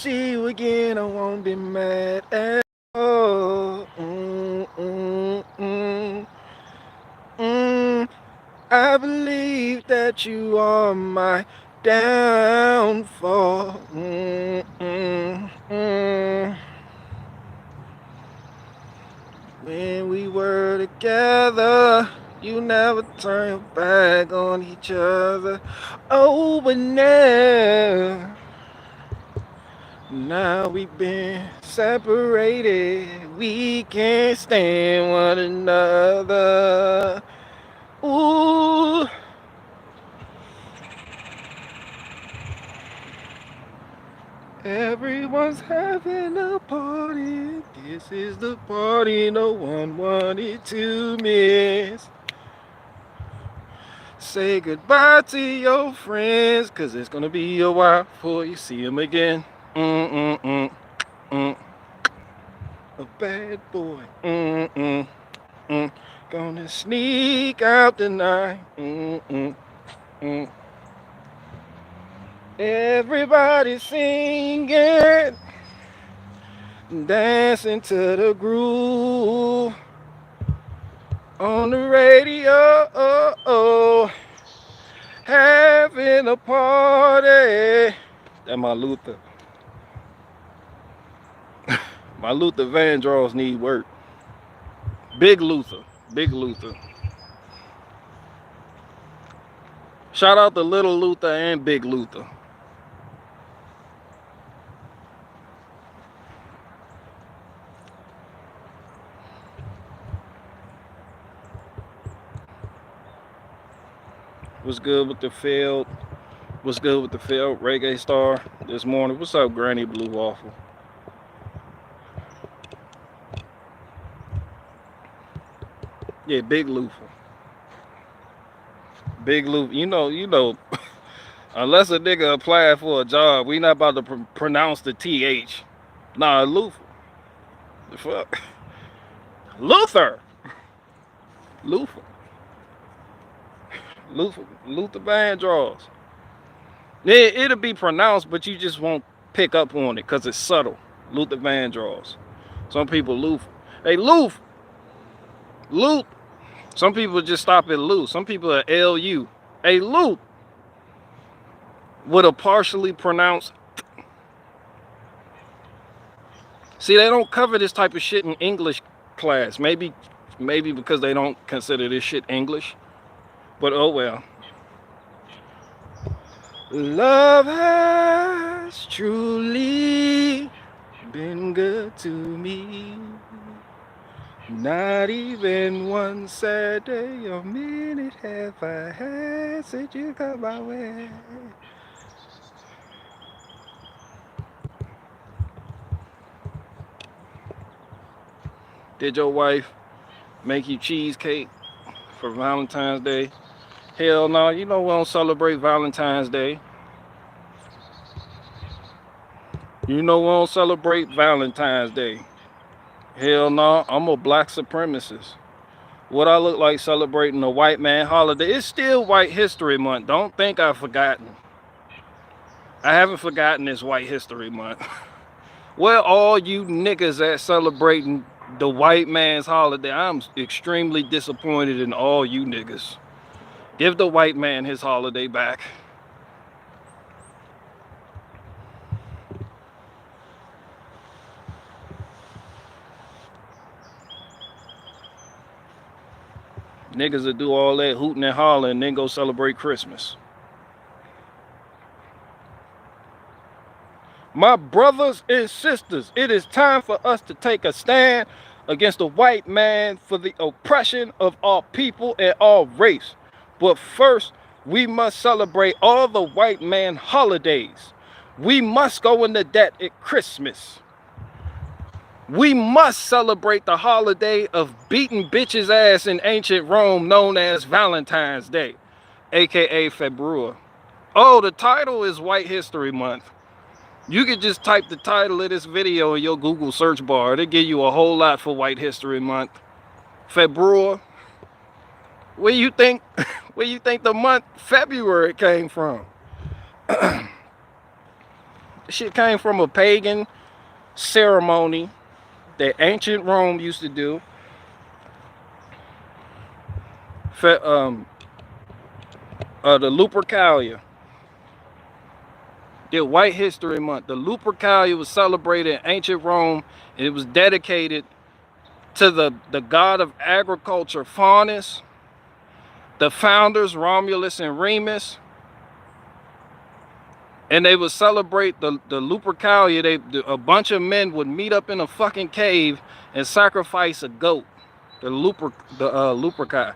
see you again, I won't be mad at all. I believe that you are my downfall. When we were together, you never turn your back on each other. Oh, but now we've been separated. We can't stand one another. Ooh. Everyone's having a party. This is the party no one wanted to miss. Say goodbye to your friends, cause it's gonna be a while before you see them again. A bad boy. Gonna sneak out tonight. Everybody singing, dancing to the groove on the radio, having a party. That's my Luther. My Luther Vandross need work. Big Luther. Big Luther. Shout out to Little Luther and Big Luther. What's good with the field? What's good with the field? Reggae Star this morning. What's up, Granny Blue Waffle? Yeah, Big Luther. Big Luther. You know, unless a nigga applied for a job, we not about to pronounce the TH. Nah, Luther. The fuck? Luther. Luther. Luther Vandross. It'll be pronounced, but you just won't pick up on it because it's subtle. Luther Vandross. Some people Luther. Hey, Luther. Luther. Some people just stop at Lou. Some people are L-U. Hey, Luther. With a partially pronounced. See, they don't cover this type of shit in English class. Maybe because they don't consider this shit English. But oh well. Love has truly been good to me. Not even one sad day or minute have I had since you come my way. Did your wife make you cheesecake for Valentine's Day? Hell no, you know we don't celebrate Valentine's Day. You know we don't celebrate Valentine's Day. Hell no, I'm a black supremacist. What I look like celebrating a white man holiday? It's still White History Month. Don't think I've forgotten. I haven't forgotten it's White History Month. Where all you niggas at celebrating the white man's holiday? I'm extremely disappointed in all you niggas. Give the white man his holiday back. Niggas will do all that hooting and hollering and then go celebrate Christmas. My brothers and sisters, it is time for us to take a stand against the white man for the oppression of our people and our race. But first, we must celebrate all the white man holidays. We must go into debt at Christmas. We must celebrate the holiday of beating bitches' ass in ancient Rome known as Valentine's Day, aka Februa. Oh, the title is White History Month. You could just type the title of this video in your Google search bar. It'll give you a whole lot for White History Month. Februa. Where you think the month February came from? The shit came from a pagan ceremony that ancient Rome used to do. The Lupercalia. The White History Month. The Lupercalia was celebrated in ancient Rome, and it was dedicated to the god of agriculture, Faunus, the founders, Romulus and Remus. And they would celebrate the Lupercalia. A bunch of men would meet up in a fucking cave and sacrifice a goat. The Lupercalia.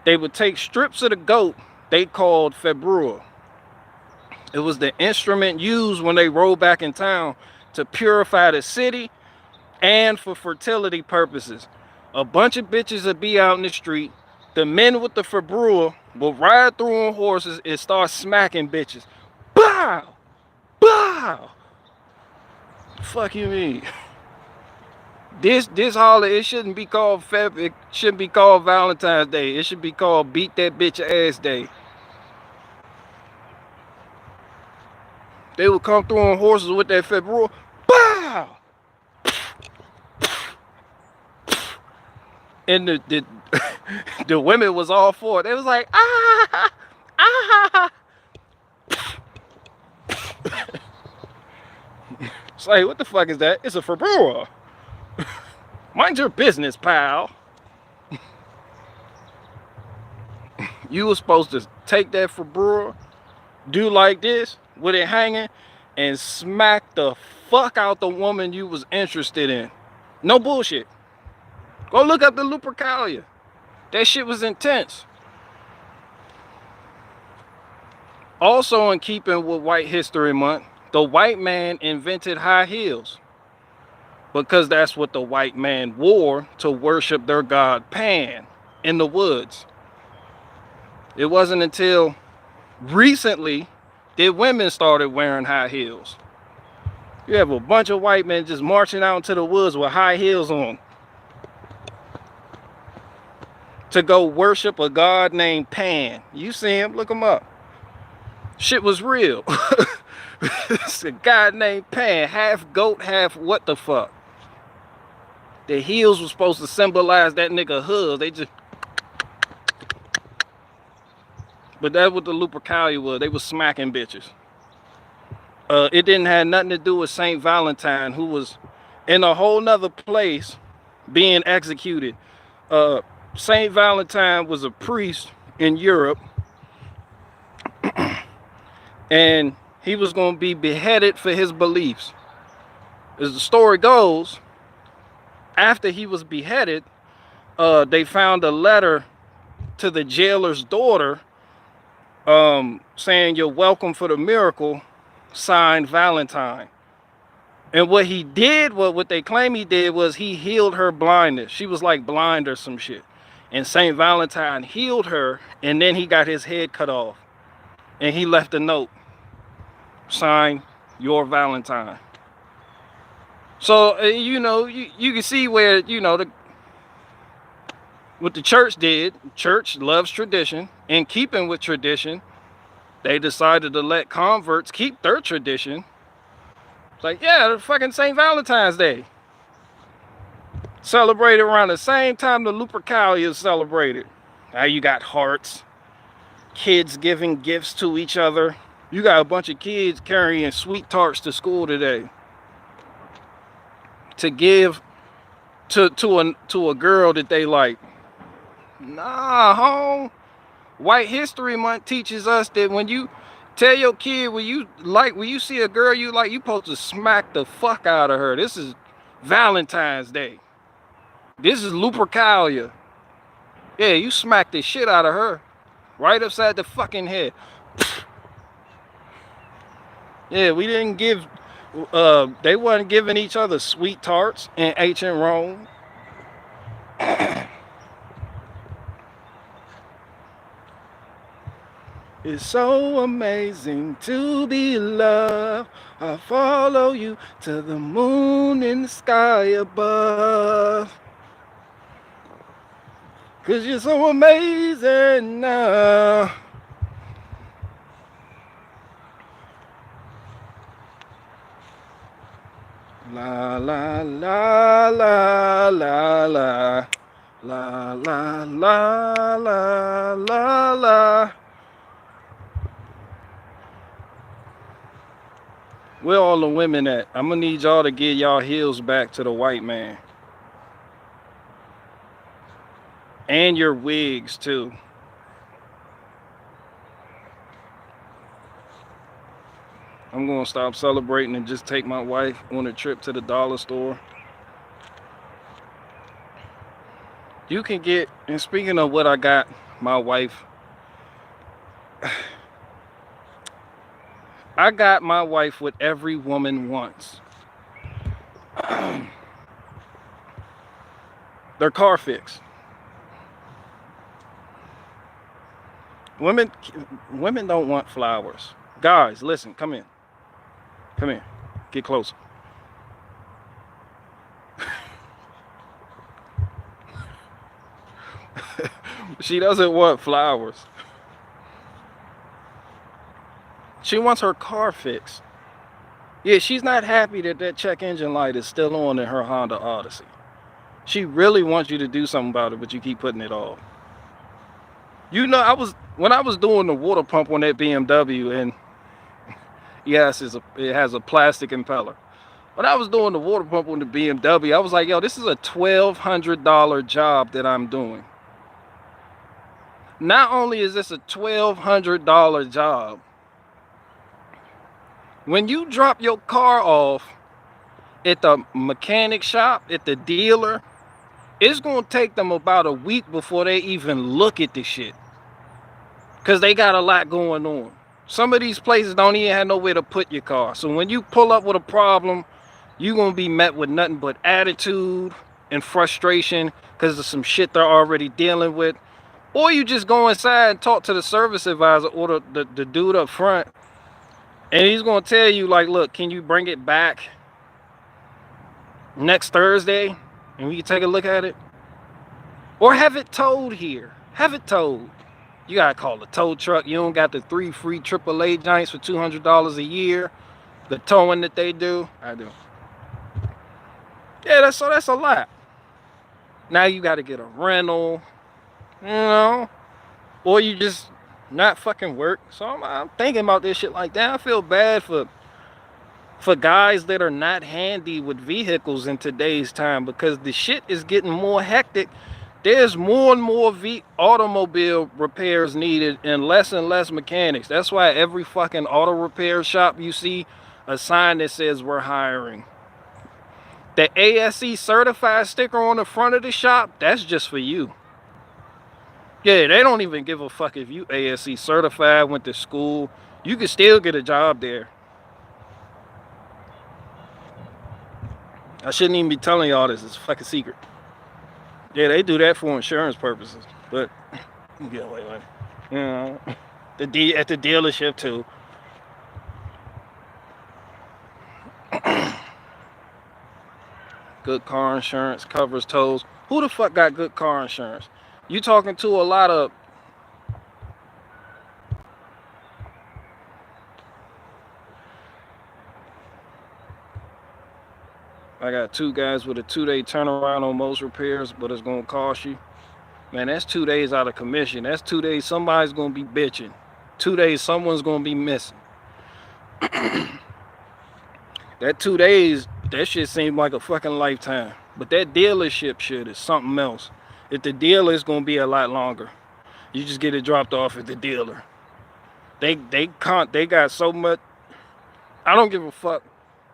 They would take strips of the goat they called Februa. It was the instrument used when they rode back in town to purify the city and for fertility purposes. A bunch of bitches would be out in the street. The men with the Februa will ride through on horses and start smacking bitches. Bow! Bow! Fuck you mean? This holiday, it shouldn't be called it shouldn't be called Valentine's Day. It should be called Beat That Bitch Ass Day. They would come through on horses with that Februa. Bow! And the women was all for it. They was like, ah, ah. It's like, what the fuck is that? It's a Februa. Mind your business, pal. You was supposed to take that Februa, do like this with it hanging, and smack the fuck out the woman you was interested in. No bullshit. Go look up the Lupercalia. That shit was intense. Also in keeping with White History Month, the white man invented high heels because that's what the white man wore to worship their god Pan in the woods. It wasn't until recently that women started wearing high heels. You have a bunch of white men just marching out into the woods with high heels on to go worship a god named Pan. You see him, look him up. Shit was real. It's a guy named Pan, half goat, half what the fuck. The heels were supposed to symbolize that nigga hood. They just... But that's what the Lupercalia was. They was smacking bitches. It didn't have nothing to do with Saint Valentine, who was in a whole nother place being executed. Saint Valentine was a priest in Europe, and he was going to be beheaded for his beliefs. As the story goes, after he was beheaded, they found a letter to the jailer's daughter saying, "You're welcome for the miracle, signed Valentine." And what he did, what they claim he did, was he healed her blindness. She was like blind or some shit. And Saint Valentine healed her, and then he got his head cut off. And he left a note, signed, "Your Valentine." So, you know, you can see where, you know, what the church did. Church loves tradition. In keeping with tradition, they decided to let converts keep their tradition. It's like, yeah, the fucking St. Valentine's Day. Celebrated around the same time the Lupercalia is celebrated. Now you got hearts, kids giving gifts to each other. You got a bunch of kids carrying sweet tarts to school today to give to a girl that they like. Nah, home. White History Month teaches us that when you tell your kid when you see a girl you like, you supposed to smack the fuck out of her. This is Valentine's Day. This is Lupercalia. Yeah, you smack the shit out of her. Right upside the fucking head. Yeah, we didn't give they wasn't giving each other sweet tarts in ancient Rome. It's so amazing to be loved. I follow you to the moon in the sky above. 'Cause you're so amazing now. La la la la la la. La la la la la la. Where all the women at? I'm gonna need y'all to get y'all heels back to the white man. And your wigs too. I'm gonna stop celebrating and just take my wife on a trip to the dollar store. You can get, and speaking of what I got my wife, I got my wife what every woman wants. Their car fixed. Women don't want flowers. Guys, listen, come in. Come in. Get closer. She doesn't want flowers. She wants her car fixed. Yeah, she's not happy that that check engine light is still on in her Honda Odyssey. She really wants you to do something about it, but you keep putting it off. You know, when I was doing the water pump on that BMW, and yes, it has a plastic impeller. When I was doing the water pump on the BMW, I was like, yo, this is a $1,200 job that I'm doing. Not only is this a $1,200 job, when you drop your car off at the mechanic shop, at the dealer, it's going to take them about a week before they even look at the shit. Because they got a lot going on. Some of these places don't even have nowhere to put your car. So when you pull up with a problem, you're going to be met with nothing but attitude and frustration because of some shit they're already dealing with. Or you just go inside and talk to the service advisor or the dude up front. And he's going to tell you, like, look, can you bring it back next Thursday and we can take a look at it? Or have it towed here. Have it towed. You got to call the tow truck. You don't got the 3 free AAA joints for $200 a year. The towing that they do. I do. Yeah, that's a lot. Now you got to get a rental. You know. Or you just not fucking work. So I'm thinking about this shit like that. I feel bad for guys that are not handy with vehicles in today's time, because the shit is getting more hectic. There's more and more automobile repairs needed and less mechanics. That's why every fucking auto repair shop you see a sign that says we're hiring. The ASE certified sticker on the front of the shop, that's just for you. Yeah, they don't even give a fuck if you ASE certified, went to school. You can still get a job there. I shouldn't even be telling y'all this. It's a fucking secret. Yeah, they do that for insurance purposes. But get away with it. You know, at the dealership too. Good car insurance covers tows. Who the fuck got good car insurance? You talking to a lot of I got 2 guys with a 2-day turnaround on most repairs, but it's gonna cost you. Man, that's 2 days out of commission. That's 2 days somebody's gonna be bitching. 2 days someone's gonna be missing. That 2 days, that shit seemed like a fucking lifetime. But that dealership shit is something else. If the dealer, is gonna be a lot longer. You just get it dropped off at the dealer. They got so much. I don't give a fuck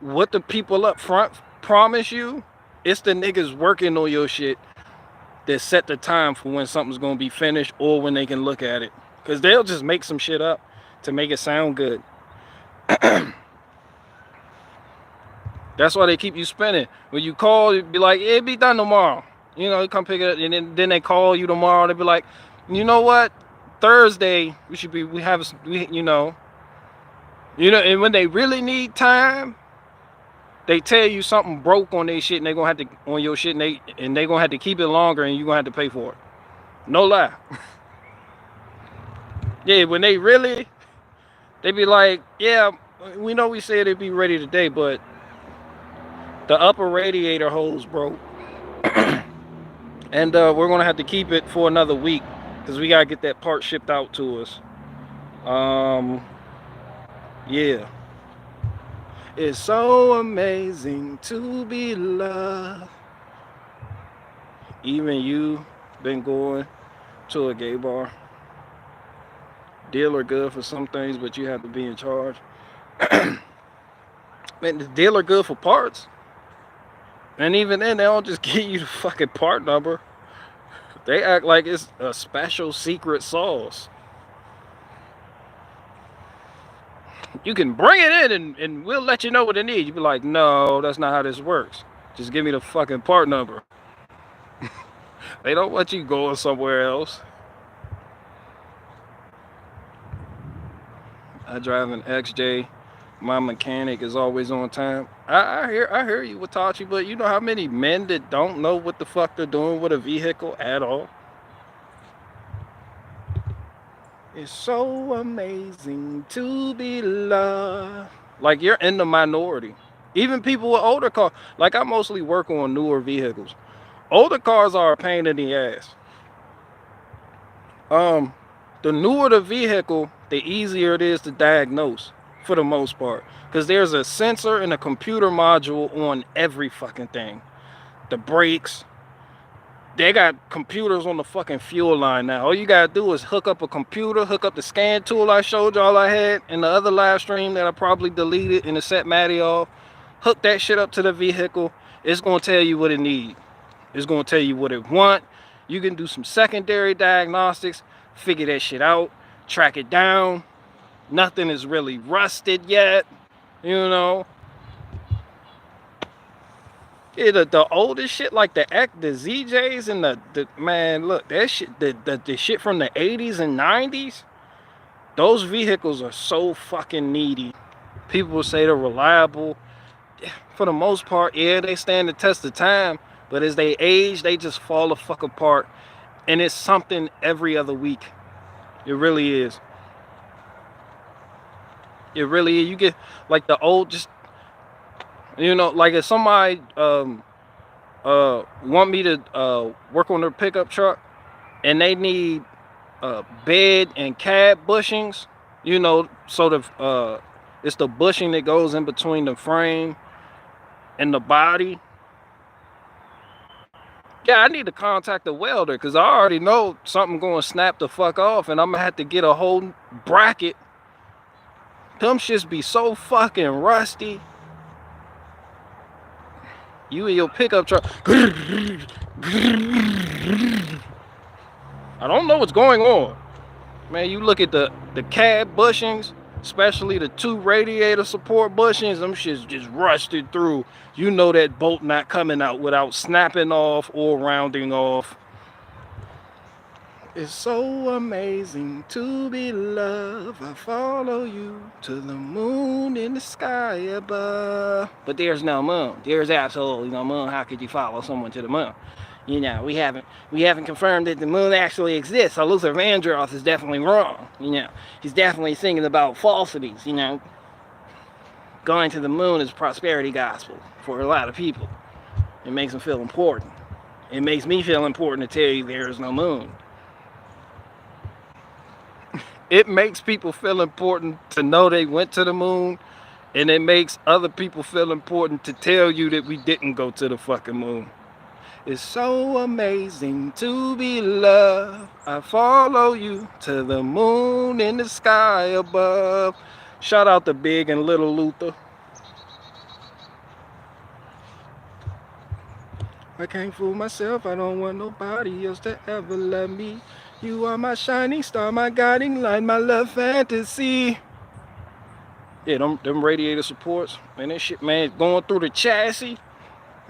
what the people up front promise you. It's the niggas working on your shit that set the time for when something's gonna be finished or when they can look at it. Because they'll just make some shit up to make it sound good. That's why they keep you spinning. When you call, it'd be like, yeah, it'll be done tomorrow. You know, you come pick it up, and then they call you tomorrow. They'll be like, you know what? Thursday, you know. And when they really need time, they tell you something broke on their shit, and they gonna have to on your shit, and they gonna have to keep it longer, and you gonna have to pay for it. No lie. Yeah, when they be like, yeah, we know we said it'd be ready today, but The upper radiator hose broke. And we're going to have to keep it for another week because we got to get that part shipped out to us. Yeah. It's so amazing to be loved. Even you been going to a gay bar. Dealer good for some things, but you have to be in charge. Man, the dealer good for parts. And even then, they don't just give you the fucking part number. They act like it's a special secret sauce. You can bring it in and we'll let you know what it needs. You be like, no, that's not how this works. Just give me the fucking part number. They don't want you going somewhere else. I drive an XJ. My mechanic is always on time. I hear you, Watachi, but you know how many men that don't know what the fuck they're doing with a vehicle at all? It's so amazing to be loved. Like, you're in the minority. Even people with older cars. Like, I mostly work on newer vehicles. Older cars are a pain in the ass. The newer the vehicle, the easier it is to diagnose, for the most part, because there's a sensor and a computer module on every fucking thing. The brakes, they got computers on the fucking fuel line now. All you gotta do is hook up a computer, hook up the scan tool I showed y'all I had in the other live stream that I probably deleted and it set Maddie off. Hook that shit up to the vehicle. It's gonna tell you what it needs. It's gonna tell you what it want. You can do some secondary diagnostics, figure that shit out, track it down. Nothing is really rusted yet, you know. Yeah, the oldest shit like the ZJs and the man, look, that shit, the shit from the 80s and 90s, those vehicles are so fucking needy. People will say they're reliable. For the most part, yeah, they stand the test of time, but as they age, they just fall the fuck apart. And it's something every other week. It really is. It really is. You get like the old, just, you know, like if somebody want me to work on their pickup truck and they need bed and cab bushings, you know, sort of it's the bushing that goes in between the frame and the body. Yeah, I need to contact the welder because I already know something going to snap the fuck off and I'm going to have to get a whole bracket. Them shits be so fucking rusty. You and your pickup truck. I don't know what's going on. Man, you look at the cab bushings, especially the 2 radiator support bushings, them shits just rusted through. You know that bolt not coming out without snapping off or rounding off. It's so amazing to be loved. I follow you to the moon in the sky above. But there's no moon. There's absolutely no moon. How could you follow someone to the moon? You know, we haven't confirmed that the moon actually exists. So Luther Vandross is definitely wrong. You know, he's definitely thinking about falsities. You know, going to the moon is prosperity gospel for a lot of people. It makes them feel important. It makes me feel important to tell you there is no moon. It makes people feel important to know they went to the moon, and it makes other people feel important to tell you that we didn't go to the fucking moon. It's so amazing to be loved. I follow you to the moon in the sky above. Shout out to Big and Little Luther. I can't fool myself. I don't want nobody else to ever love me. You are my shining star, my guiding light, my love fantasy. Yeah, them radiator supports, man, that shit, man, going through the chassis.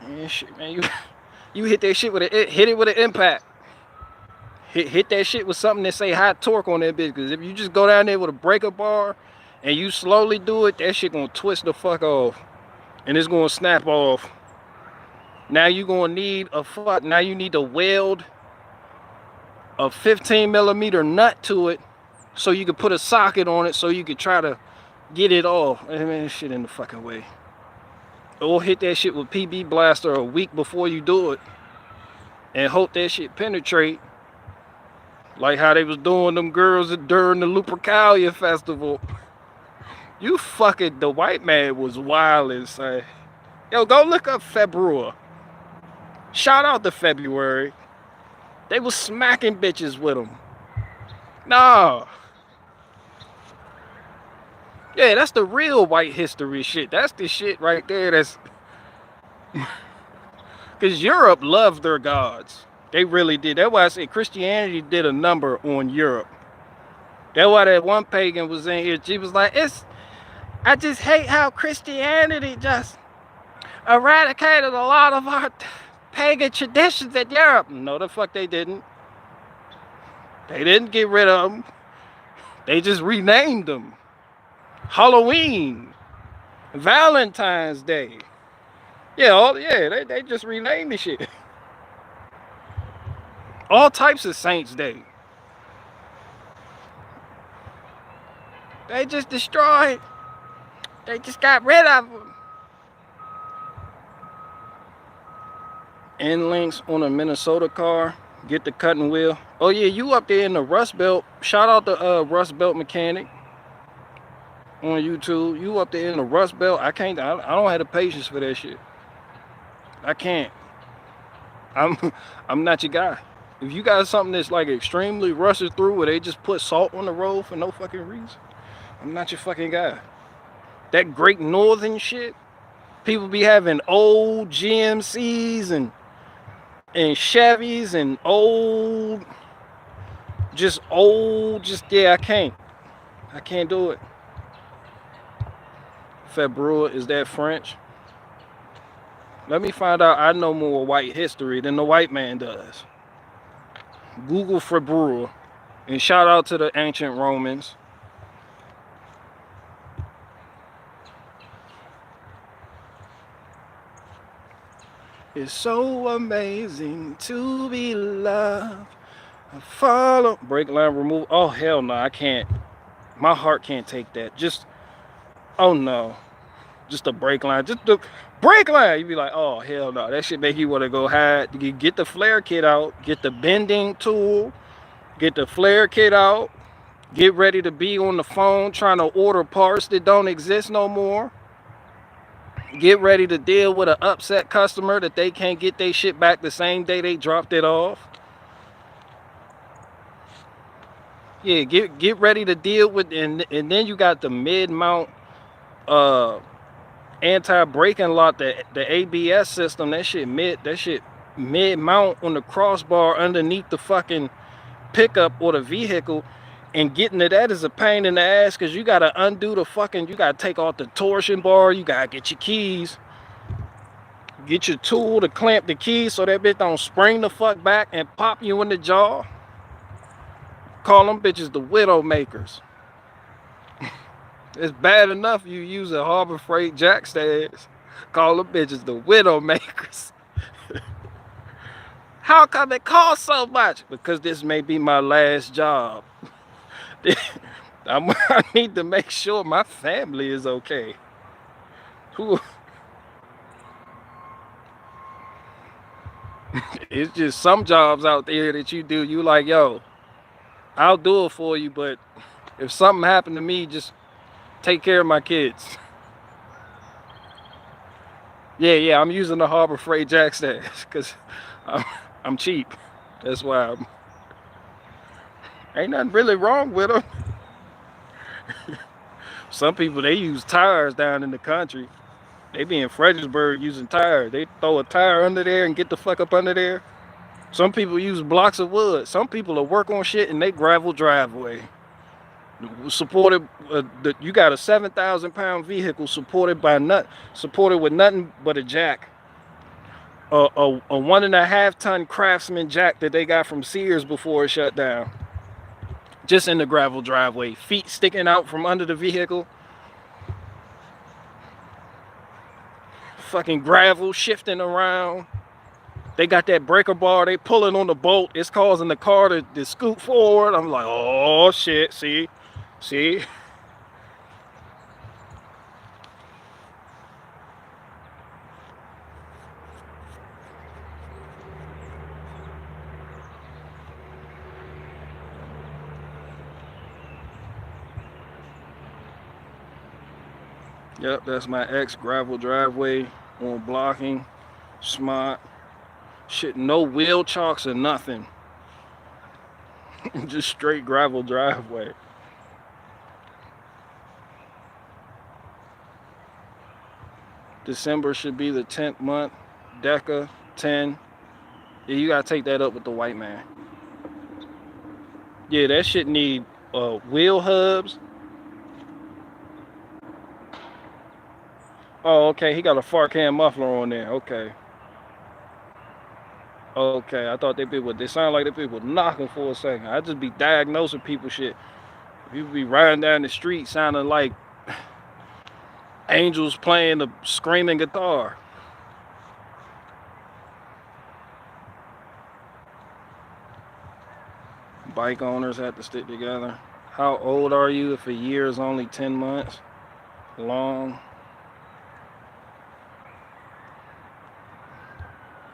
Man, shit, man, you hit that shit with hit it with an impact. Hit that shit with something that say high torque on that bitch. Because if you just go down there with a breaker bar and you slowly do it, that shit gonna twist the fuck off. And it's gonna snap off. Now you gonna need now you need to weld a 15mm nut to it so you can put a socket on it so you can try to get it off. I mean, shit in the fucking way. Or hit that shit with PB Blaster a week before you do it. And hope that shit penetrate. Like how they was doing them girls during the Lupercalia festival. You fucking, the white man was wild and say, yo, go look up Februa. Shout out to February. They was smacking bitches with them. Nah. Yeah, that's the real white history shit. That's the shit right there. That's because Europe loved their gods. They really did. That's why I say Christianity did a number on Europe. That's why that one pagan was in here. She was like, I just hate how Christianity just eradicated a lot of our pagan traditions in Europe. No, the fuck they didn't. They didn't get rid of them. They just renamed them. Halloween, Valentine's Day. Yeah, they just renamed the shit. All types of Saints Day. They just destroyed. They just got rid of them. End links on a Minnesota car. Get the cutting wheel. Oh yeah, you up there in the Rust Belt. Shout out to Rust Belt Mechanic on YouTube. You up there in the Rust Belt. I don't have the patience for that shit. I can't. I'm not your guy. If you got something that's like extremely rushes through where they just put salt on the road for no fucking reason, I'm not your fucking guy. That Great Northern shit, people be having old GMCs and Chevys and yeah, I can't do it. Februa, is that French? Let me find out. I know more white history than the white man does. Google Februa, and shout out to the ancient Romans. It's so amazing to be loved. I follow. Brake line remove. Oh hell no, I can't. My heart can't take that. Just, oh no, just the brake line. Just the brake line. You be like, oh hell no, that shit make you want to go hide. You get the flare kit out. Get the bending tool. Get the flare kit out. Get ready to be on the phone trying to order parts that don't exist no more. Get ready to deal with an upset customer that they can't get their shit back the same day they dropped it off. Yeah, get ready to deal with, and then you got the mid-mount anti-braking lock, the ABS system. That shit mid-mount on the crossbar underneath the fucking pickup or the vehicle. And getting to that is a pain in the ass because you got to undo the fucking, you got to take off the torsion bar. You got to get your keys. Get your tool to clamp the keys so that bitch don't spring the fuck back and pop you in the jaw. Call them bitches the widow makers. It's bad enough you use a Harbor Freight jack stands. Call them bitches the widow makers. How come it costs so much? Because this may be my last job. I need to make sure my family is okay. It's just some jobs out there that you do. You like, yo, I'll do it for you, but if something happened to me, just take care of my kids. Yeah, I'm using the Harbor Freight jack stands because I'm cheap. That's why ain't nothing really wrong with them. Some people, they use tires down in the country. They be in Fredericksburg using tires. They throw a tire under there and get the fuck up under there. Some people use blocks of wood. Some people will work on shit in they gravel driveway. Supported, you got a 7,000-pound vehicle supported with nothing but a jack. A 1.5-ton Craftsman jack that they got from Sears before it shut down. Just in the gravel driveway, feet sticking out from under the vehicle. Fucking gravel shifting around. They got that breaker bar, they pulling on the bolt. It's causing the car to scoot forward. I'm like, oh shit, see? Yep, that's my ex gravel driveway on blocking. Smart. Shit, no wheel chalks or nothing. Just straight gravel driveway. December should be the 10th month. Deca, 10. Yeah, you gotta take that up with the white man. Yeah, that shit need wheel hubs. Oh, okay, he got a far cam muffler on there. Okay. Okay, I thought they sound like they people knocking for a second. I just be diagnosing people shit. People be riding down the street sounding like angels playing a screaming guitar. Bike owners have to stick together. How old are you if a year is only 10 months long?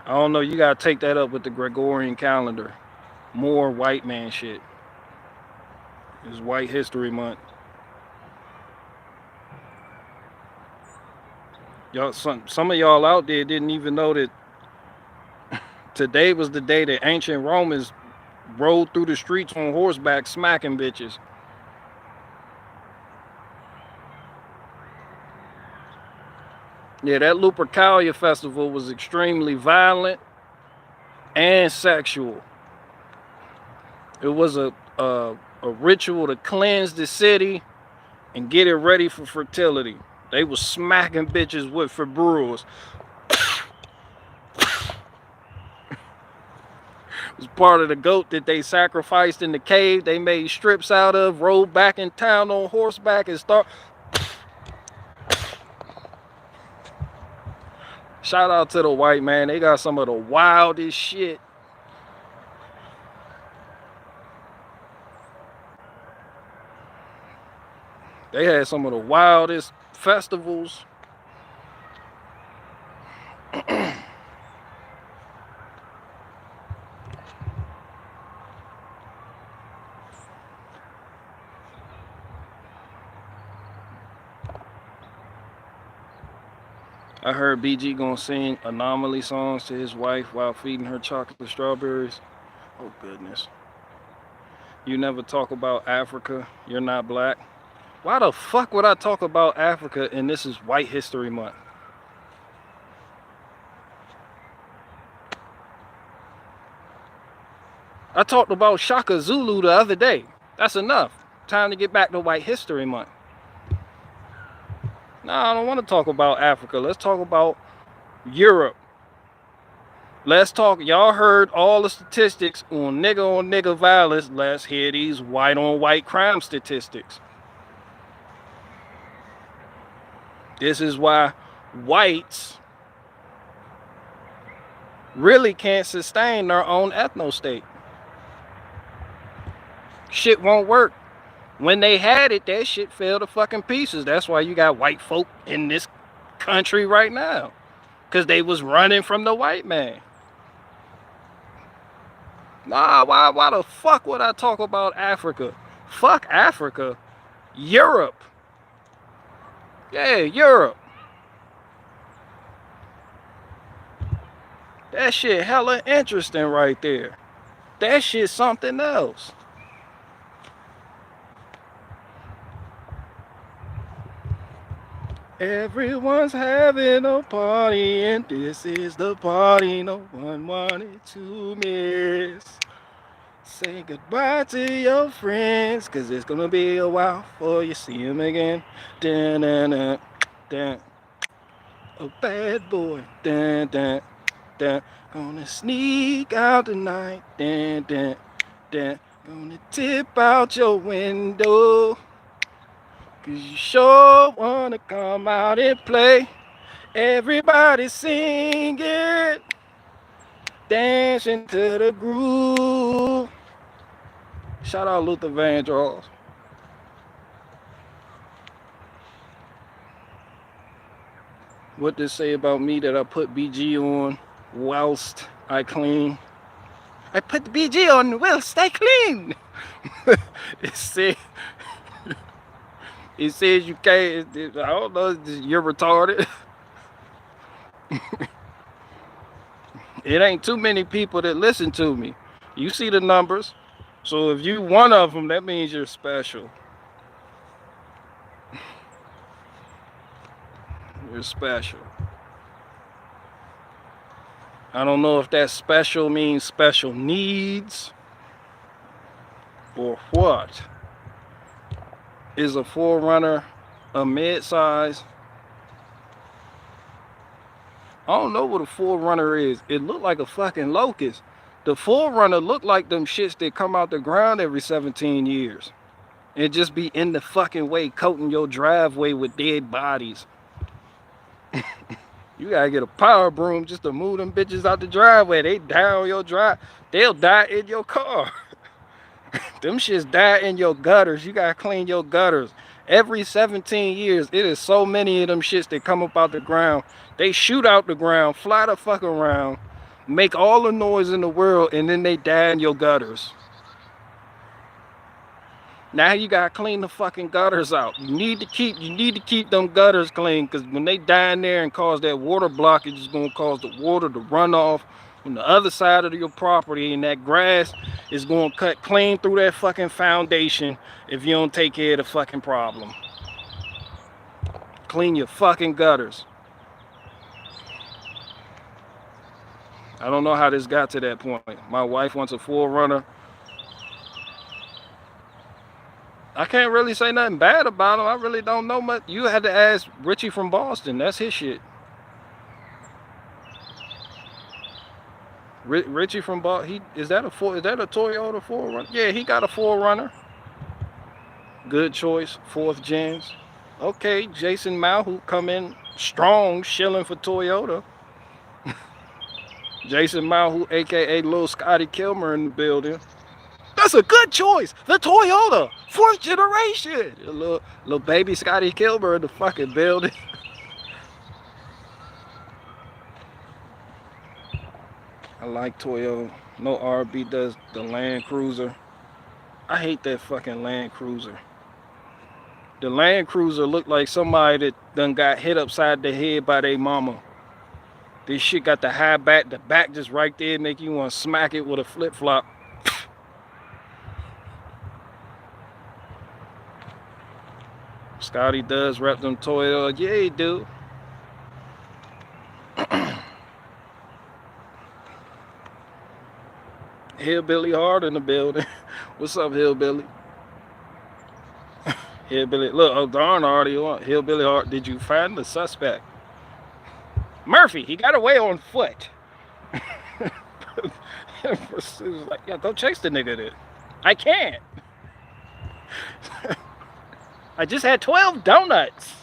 I don't know, you gotta take that up with the Gregorian calendar. More white man shit. It's White History Month. Y'all, some of y'all out there didn't even know that today was the day that ancient Romans rode through the streets on horseback smacking bitches. Yeah, that Lupercalia festival was extremely violent and sexual. It was a ritual to cleanse the city and get it ready for fertility. They was smacking bitches with Februas. It was part of the goat that they sacrificed in the cave. They made strips out of, rode back in town on horseback and start. Shout out to the white man. They got some of the wildest shit. They had some of the wildest festivals. I heard BG gonna sing Anomaly songs to his wife while feeding her chocolate strawberries. Oh goodness. You never talk about Africa. You're not black. Why the fuck would I talk about Africa and this is White History Month? I talked about Shaka Zulu the other day. That's enough. Time to get back to White History Month. Nah, I don't want to talk about Africa. Let's talk about Europe. Let's talk. Y'all heard all the statistics on nigga violence. Let's hear these white on white crime statistics. This is why whites really can't sustain their own ethno-state. Shit won't work. When they had it, that shit fell to fucking pieces. That's why you got white folk in this country right now. Because they was running from the white man. Nah, why the fuck would I talk about Africa? Fuck Africa. Europe. Yeah, Europe. That shit hella interesting right there. That shit something else. Everyone's having a party and this is the party no one wanted to miss. Say goodbye to your friends, cause it's gonna be a while before you see them again. Dun, dun, dun, dun. A bad boy. Dun, dun, dun. Gonna sneak out tonight. Dun, dun, dun. Gonna tip out your window. Cause you sure wanna come out and play. Everybody singing, dancing to the groove. Shout out Luther Vandross. What they say about me that I put BG on whilst I clean? I put the BG on whilst I clean. It said It says you can't. I don't know. You're retarded. It ain't too many people that listen to me. You see the numbers. So if you one of them, that means you're special. You're special. I don't know if that special means special needs or what. Is a 4Runner a mid-size? I don't know what a 4Runner is. It looked like a fucking locust. The 4Runner look like them shits that come out the ground every 17 years. And just be in the fucking way, coating your driveway with dead bodies. You gotta get a power broom just to move them bitches out the driveway. They die on your drive. They'll die in your car. Them shits die in your gutters. You gotta clean your gutters. Every 17 years, it is so many of them shits that come up out the ground. They shoot out the ground, fly the fuck around, make all the noise in the world, and then they die in your gutters. Now you gotta clean the fucking gutters out. You need to keep them gutters clean, because when they die in there and cause that water blockage, it's gonna cause the water to run off on the other side of your property, and that grass is gonna cut clean through that fucking foundation if you don't take care of the fucking problem. Clean your fucking gutters. I don't know how this got to that point. My wife wants a 4Runner. I can't really say nothing bad about him. I really don't know much. You had to ask Richie from Boston. That's his shit. Richie from Boston. Is that a Toyota 4Runner? Yeah, he got a 4Runner. Good choice. 4th gens. Okay, Jason Malhout come in strong, shilling for Toyota. Jason Malhout, aka Little Scotty Kilmer, in the building. That's a good choice. The Toyota, 4th generation. A little baby Scotty Kilmer in the fucking building. I like Toyota. No RB does the Land Cruiser. I hate that fucking Land Cruiser. The Land Cruiser looked like somebody that done got hit upside the head by their mama. This shit got the high back, the back just right there, make you want to smack it with a flip-flop. Scotty does rep them Toyota. Yeah, he do. Hillbilly Hard in the building. What's up, Hillbilly? Hillbilly, look, oh darn, already on Hillbilly Hard. Did you find the suspect? Murphy, he got away on foot. Was like, yeah, go chase the nigga then. I can't. I just had 12 donuts.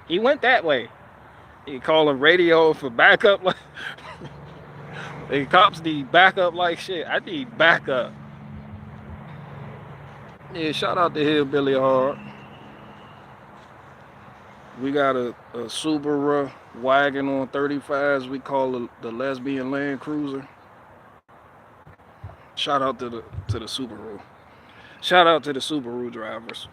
He went that way. He calling radio for backup. Like, the cops need backup like shit. I need backup. Yeah, shout out to Hillbilly Hard. We got a Subaru wagon on 35s. We call the lesbian Land Cruiser. Shout out to the Subaru. Shout out to the Subaru drivers.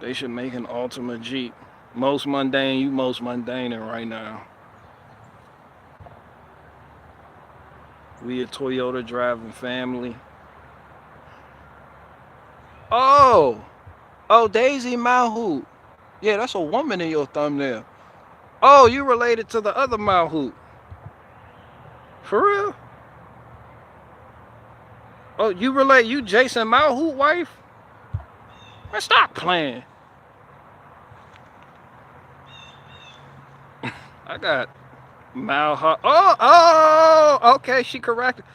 They should make an ultimate Jeep. Most mundane, you most mundane right now. We a Toyota driving family. Oh, Daisy Malhout. Yeah, that's a woman in your thumbnail. Oh, you related to the other Malhout. For real? Oh, you Jason Malhout wife? Man, stop playing. I got Malhout. Oh, okay, she corrected.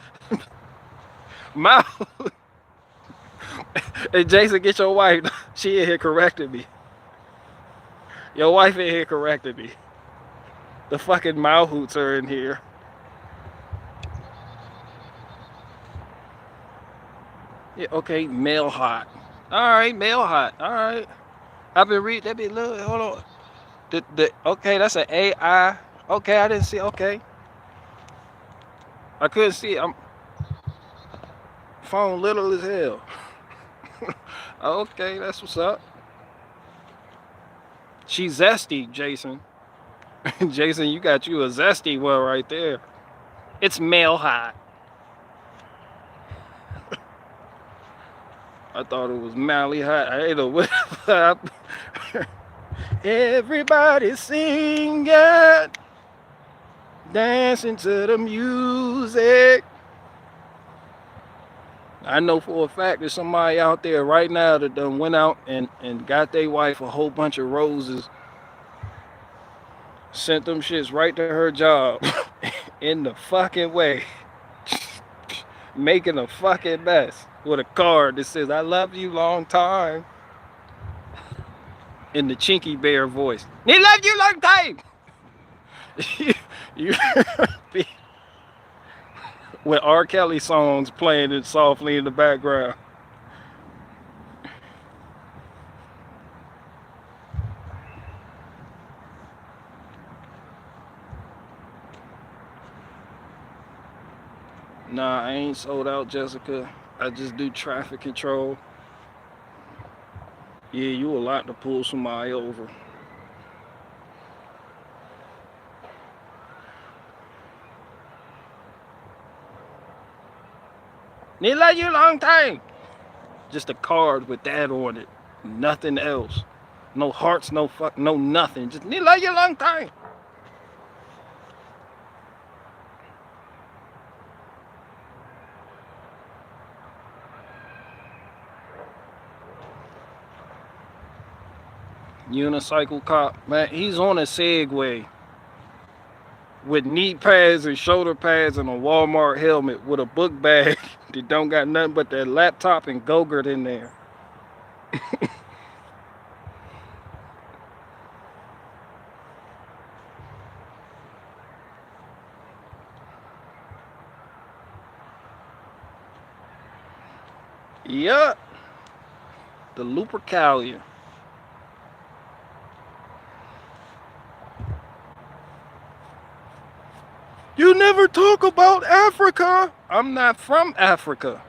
Malhout. Hey, Jason, get your wife. She in here correcting me. Your wife in here correcting me. The fucking Malhouts are in here. Yeah, okay, male hot. Alright, male hot. Alright. I've been reading that. Look, hold on. Okay, that's an AI. Okay, I didn't see. Okay. I couldn't see it. Phone little as hell. Okay, that's what's up. She's zesty, Jason. Jason, you got you a zesty one right there. It's male hot. I thought it was Mally hot. I ain't know what. Everybody singing, dancing to the music. I know for a fact there's somebody out there right now that done went out and got their wife a whole bunch of roses, sent them shits right to her job in the fucking way, making a fucking mess with a card that says, I love you long time, in the Chinky Bear voice. He loved you long time. you with R. Kelly songs playing it softly in the background. Nah, I ain't sold out, Jessica. I just do traffic control. Yeah, you a lot to pull somebody over. Need love you long time. Just a card with that on it. Nothing else. No hearts, no fuck, no nothing. Just need love you long time. Unicycle cop, man, he's on a Segway with knee pads and shoulder pads and a Walmart helmet with a book bag that don't got nothing but that laptop and Go-Gurt in there. Yup. The Lupercalia. You never talk about Africa. I'm not from Africa.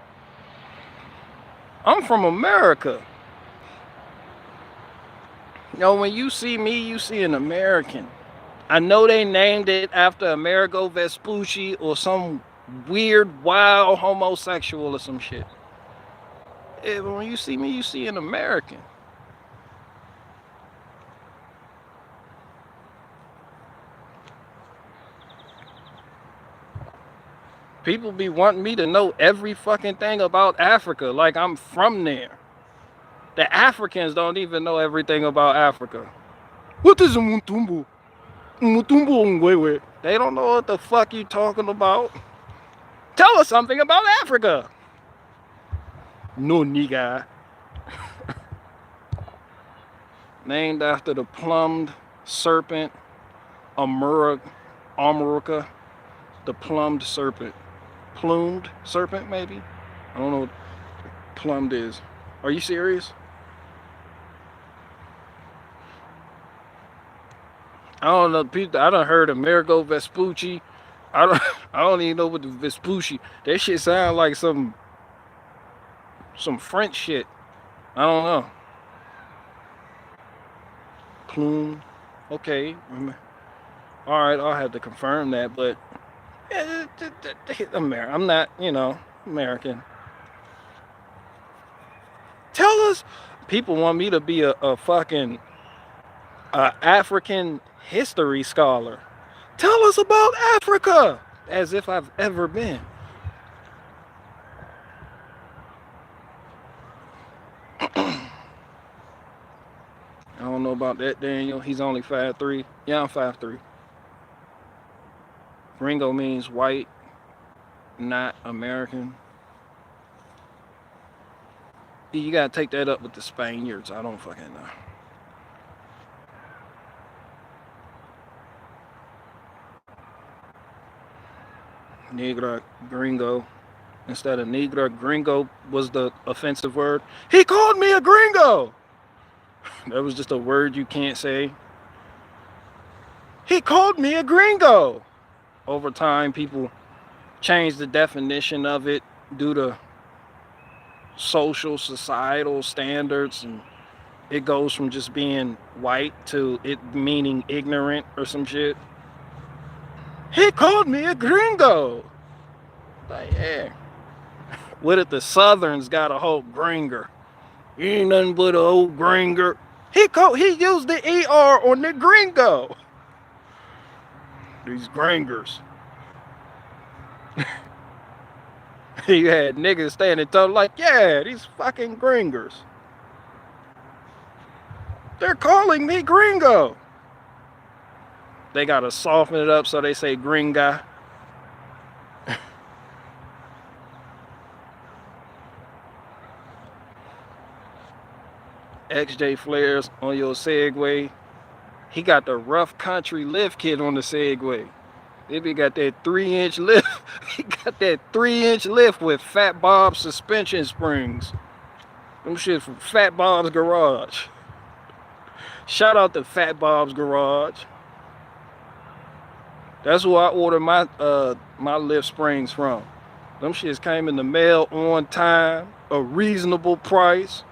I'm from America. You know, when you see me, you see an American. I know they named it after Amerigo Vespucci or some weird, wild homosexual or some shit. Yeah, but when you see me, you see an American. People be wanting me to know every fucking thing about Africa, like I'm from there. The Africans don't even know everything about Africa. What is a Mutumbu? Mutumbu Ngwewe. They don't know what the fuck you talking about. Tell us something about Africa. No nigga. Named after the plumed serpent, Amuruka, the plumed serpent. Plumed serpent, maybe? I don't know what plumed is. Are you serious? I don't know. People, I done heard Amerigo Vespucci. I don't even know what the Vespucci. That shit sound like some French shit. I don't know. Plume. Okay. All right, I'll have to confirm that, but I'm not, American. Tell us. People want me to be a fucking African history scholar. Tell us about Africa, as if I've ever been. I don't know about that, Daniel. He's only 5'3". Yeah, I'm 5'3". Gringo means white, not American. You gotta take that up with the Spaniards. I don't fucking know. Negra, gringo. Instead of negra, gringo was the offensive word. He called me a gringo! That was just a word you can't say. He called me a gringo! Over time, people changed the definition of it due to social, societal standards, and it goes from just being white to it meaning ignorant or some shit. He called me a gringo. Like, yeah. What if the Southerns got a whole gringer? You ain't nothing but an old gringer. He used the ER on the gringo. These gringers. You had niggas standing tall like, yeah, these fucking gringers. They're calling me gringo. They gotta soften it up so they say gringa. XJ Flares on your Segway. He got the rough country lift kit on the Segway. If he got that 3-inch lift, he got that 3-inch lift with Fat Bob's suspension springs. Them shit from Fat Bob's Garage. Shout out to Fat Bob's Garage. That's who I order my my lift springs from. Them shits came in the mail on time, a reasonable price.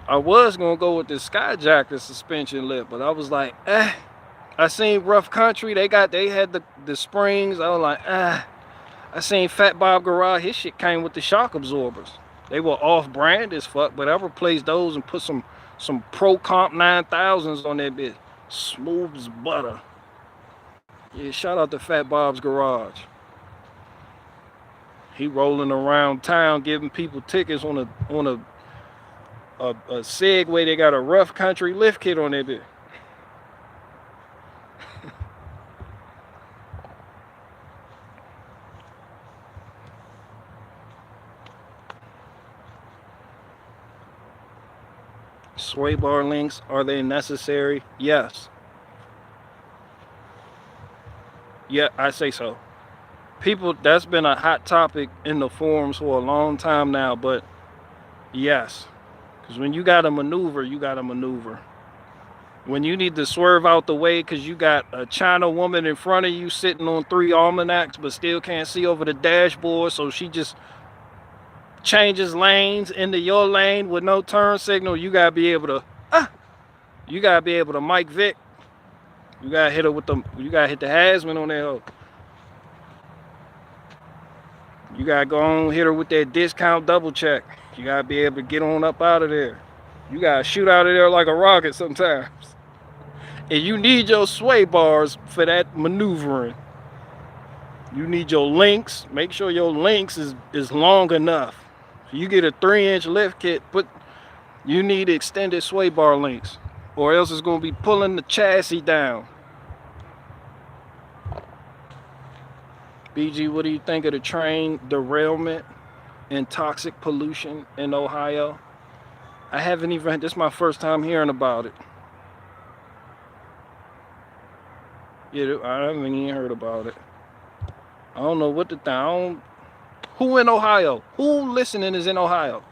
I was gonna go with the Skyjacker suspension lift, but I was like, I seen Rough Country, they had the springs. I was like, I seen Fat Bob Garage, his shit came with the shock absorbers. They were off-brand as fuck, but I replaced those and put some Pro Comp 9000s on that bitch. Smooth as butter. Yeah, shout out to Fat Bob's Garage. He rolling around town giving people tickets on a Segway. They got a Rough Country lift kit on that bitch. Sway bar links, are they necessary? Yes. Yeah, I say so. People, that's been a hot topic in the forums for a long time now, but yes. Because when you got to maneuver, you got to maneuver. When you need to swerve out the way because you got a China woman in front of you sitting on 3 almanacs but still can't see over the dashboard, so she just changes lanes into your lane with no turn signal, you gotta be able to Mike Vick. You gotta hit her with you gotta hit the Hasman on that hoe. You gotta go on, hit her with that discount double check. You gotta be able to get on up out of there. You gotta shoot out of there like a rocket sometimes. And you need your sway bars for that maneuvering. You need your links. Make sure your links is long enough. You get a 3-inch lift kit, but you need extended sway bar links, or else it's going to be pulling the chassis down. BG, what do you think of the train derailment and toxic pollution in Ohio? I haven't even, this is my first time hearing about it. Yeah, I haven't even heard about it. I don't know what the thing. Who in Ohio? Who listening is in Ohio?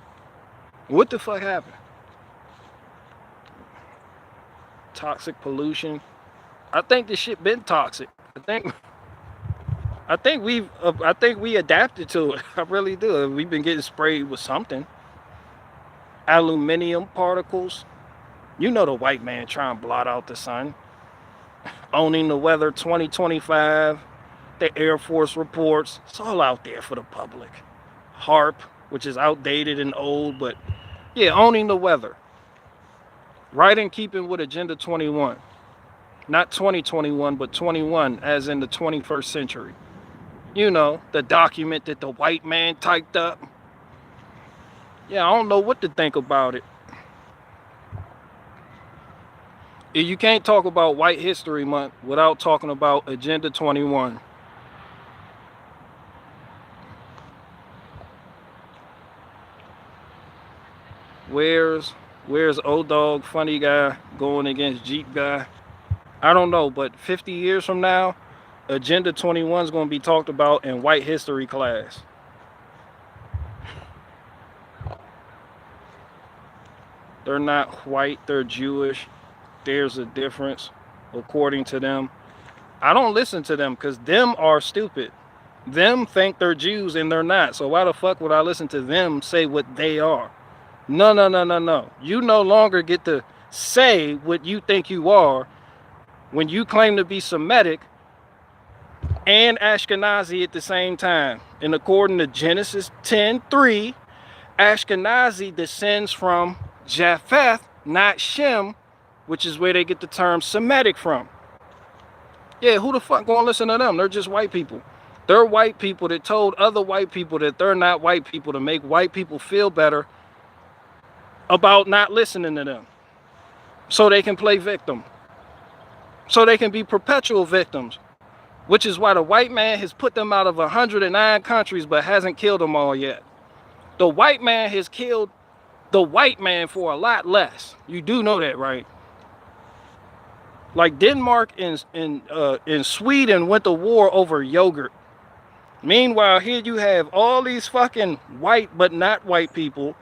What the fuck happened? Toxic pollution. I think this shit been toxic. I think we adapted to it. I really do. We've been getting sprayed with something. Aluminium particles. You know the white man trying to blot out the sun. Owning the weather 2025. The Air Force reports. It's all out there for the public. HARP, which is outdated and old, but yeah, owning the weather. Right in keeping with Agenda 21. Not 2021, but 21, as in the 21st century. You know, the document that the white man typed up. Yeah, I don't know what to think about it. You can't talk about White History Month without talking about Agenda 21. Where's O-Dog Funny Guy going against Jeep Guy? I don't know, but 50 years from now, Agenda 21 is going to be talked about in white history class. They're not white, they're Jewish. There's a difference, according to them. I don't listen to them because them are stupid. Them think they're Jews and they're not. So why the fuck would I listen to them say what they are? No, no, no, no, no. You no longer get to say what you think you are when you claim to be Semitic and Ashkenazi at the same time. And according to Genesis 10:3, Ashkenazi descends from Japheth, not Shem, which is where they get the term Semitic from. Yeah, who the fuck gonna listen to them? They're just white people. They're white people that told other white people that they're not white people to make white people feel better about not listening to them. So they can play victim. So they can be perpetual victims. Which is why the white man has put them out of 109 countries but hasn't killed them all yet. The white man has killed the white man for a lot less. You do know that, right? Like Denmark and Sweden went to war over yogurt. Meanwhile, here you have all these fucking white but not white people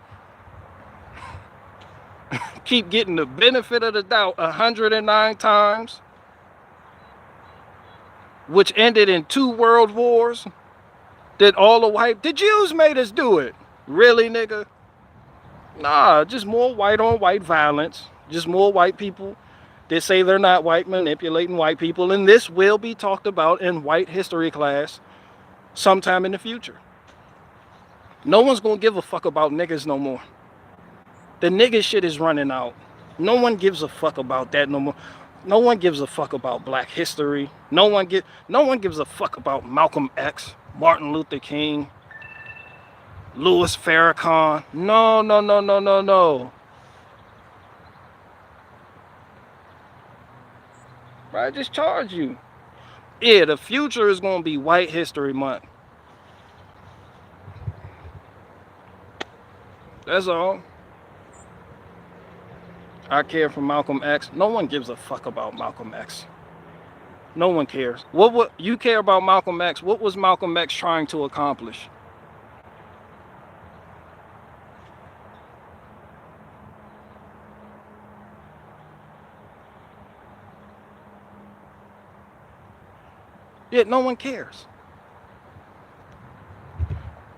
keep getting the benefit of the doubt 109 times, which ended in 2 world wars. That all the Jews made us do it. Really, nigga? Nah, just more white on white violence. Just more white people that say they're not white manipulating white people. And this will be talked about in white history class sometime in the future. No one's gonna give a fuck about niggas no more. The nigga shit is running out. No one gives a fuck about that no more. No one gives a fuck about black history. No one gives a fuck about Malcolm X, Martin Luther King, Louis Farrakhan. No, no, no, no, no, no. I just charge you. Yeah, the future is gonna be White History Month. That's all. I care for Malcolm X. No one gives a fuck about Malcolm X. No one cares. What you care about Malcolm X? What was Malcolm X trying to accomplish? Yeah, no one cares.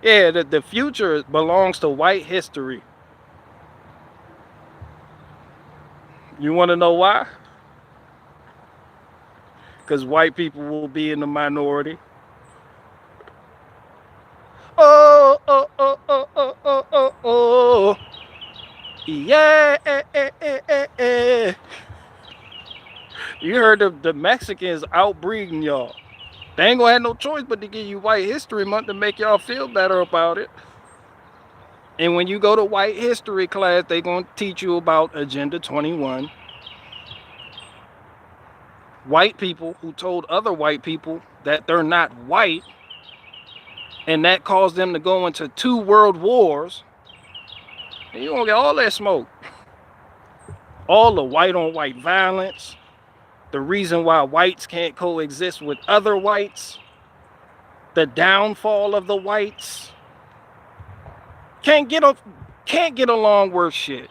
Yeah, the future belongs to white history. You want to know why? Because white people will be in the minority. Oh, oh, oh, oh, oh, oh, oh, oh. Yeah. You heard the Mexicans outbreeding y'all. They ain't gonna have no choice but to give you White History Month to make y'all feel better about it. And when you go to white history class, they gonna teach you about Agenda 21. White people who told other white people that they're not white, and that caused them to go into 2 world wars. And you're gonna get all that smoke. All the white on white violence, the reason why whites can't coexist with other whites, the downfall of the whites. Can't get along worth shit.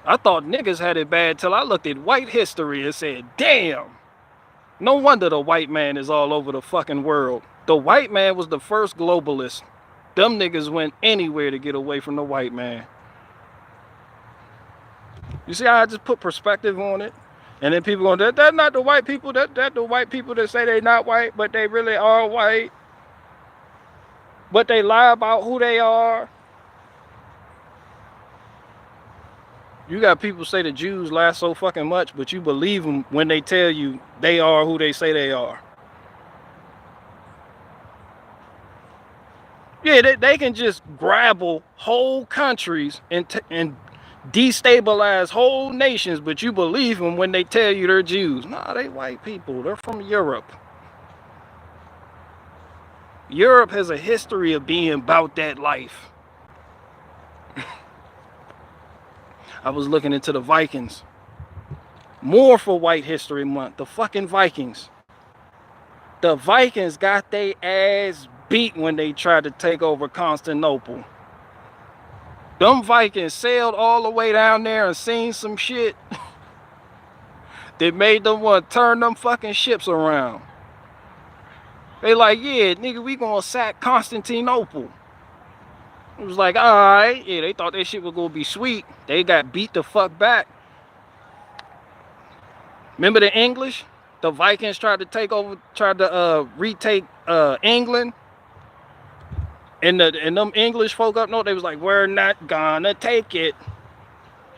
I thought niggas had it bad till I looked at white history and said, damn, no wonder the white man is all over the fucking world. The white man was the first globalist. Them niggas went anywhere to get away from the white man. You see how I just put perspective on it? And then people going, that's not the white people, that's the white people that say they not white, but they really are white. But they lie about who they are. You got people say the Jews lie so fucking much, but you believe them when they tell you they are who they say they are. Yeah, they can just grabble whole countries and destabilize whole nations, but you believe them when they tell you they're Jews. Nah, they white people. They're from Europe. Europe has a history of being about that life. I was looking into the Vikings. More for White History Month. The fucking Vikings. The Vikings got their ass beat when they tried to take over Constantinople. Them Vikings sailed all the way down there and seen some shit that made them want to turn them fucking ships around. They like, yeah, nigga, we gonna sack Constantinople. It was like, all right, yeah, they thought that shit was gonna be sweet. They got beat the fuck back. Remember the English? The Vikings tried to take over, tried to retake England. And them English folk up north, they was like, we're not gonna take it.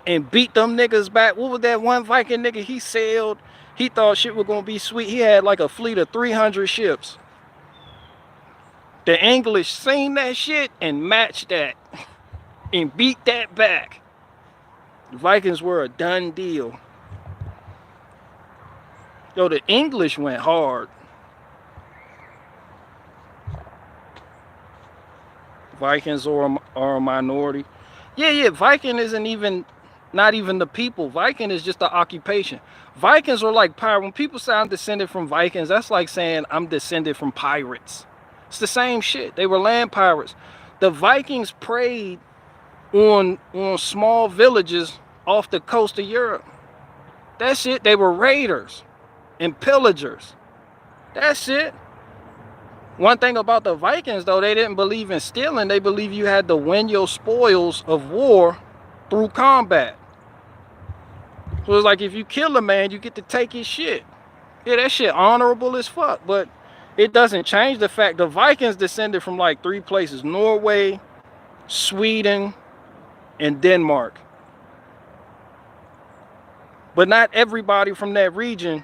And beat them niggas back. What was that one Viking nigga? He sailed. He thought shit was gonna be sweet. He had like a fleet of 300 ships. The English seen that shit and matched that and beat that back. The Vikings were a done deal. Yo, the English went hard. Vikings are a minority. Yeah, Viking isn't even, not even the people. Viking is just the occupation. Vikings are like pirates. When people say I'm descended from Vikings, that's like saying I'm descended from pirates. It's the same shit. They were land pirates. The Vikings preyed on small villages off the coast of Europe. That's it. They were raiders and pillagers. That's it. One thing about the Vikings, though, they didn't believe in stealing. They believed you had to win your spoils of war through combat. So it's like if you kill a man, you get to take his shit. Yeah, that shit honorable as fuck, but it doesn't change the fact the Vikings descended from like 3 places: Norway, Sweden, and Denmark. But not everybody from that region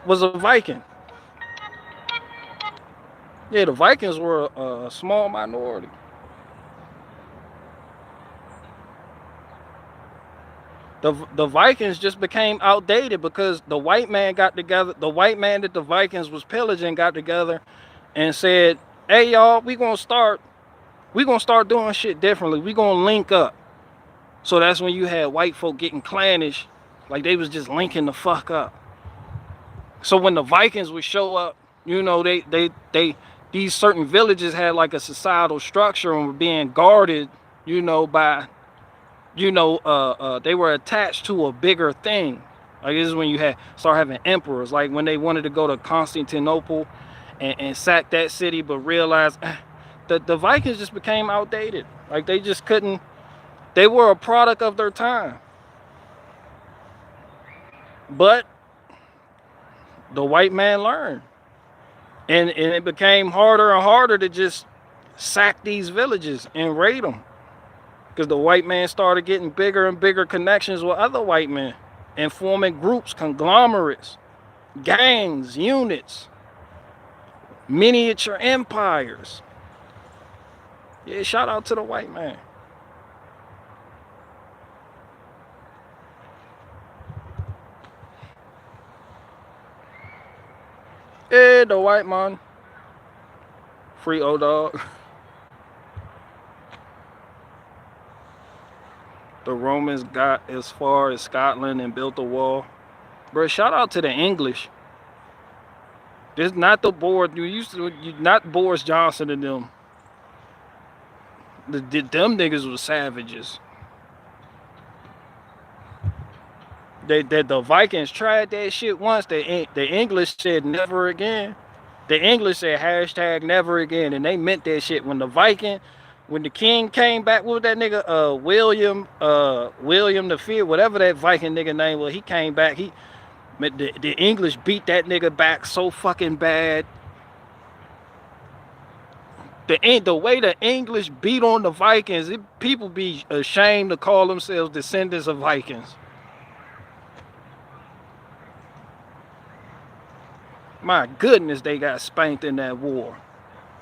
was a Viking. Yeah, the Vikings were a small minority. The Vikings just became outdated because the white man got together. The white man that the Vikings was pillaging got together and said, hey y'all, we gonna start doing shit differently. We gonna link up. So that's when you had white folk getting clannish, like they was just linking the fuck up. So when the Vikings would show up, you know, these certain villages had like a societal structure and were being guarded, you know, by, you know, they were attached to a bigger thing. Like this is when you start having emperors, like when they wanted to go to Constantinople and sack that city, but realized the Vikings just became outdated. Like they just couldn't, they were a product of their time. But the white man learned. And it became harder and harder to just sack these villages and raid them. Because the white man started getting bigger and bigger connections with other white men and forming groups, conglomerates, gangs, units, miniature empires. Yeah, shout out to the white man. Yeah, the white man. Free old dog. The Romans got as far as Scotland and built a wall. Bro, shout out to the English. This not the board. Not Boris Johnson and them. Them niggas was savages. The Vikings tried that shit once. The English said never again. The English said hashtag never again, and they meant that shit. When the king came back, what was that nigga? William the Fifth, whatever that Viking nigga name was, he came back. The English beat that nigga back so fucking bad. The way the English beat on the Vikings, people be ashamed to call themselves descendants of Vikings. My goodness, they got spanked in that war.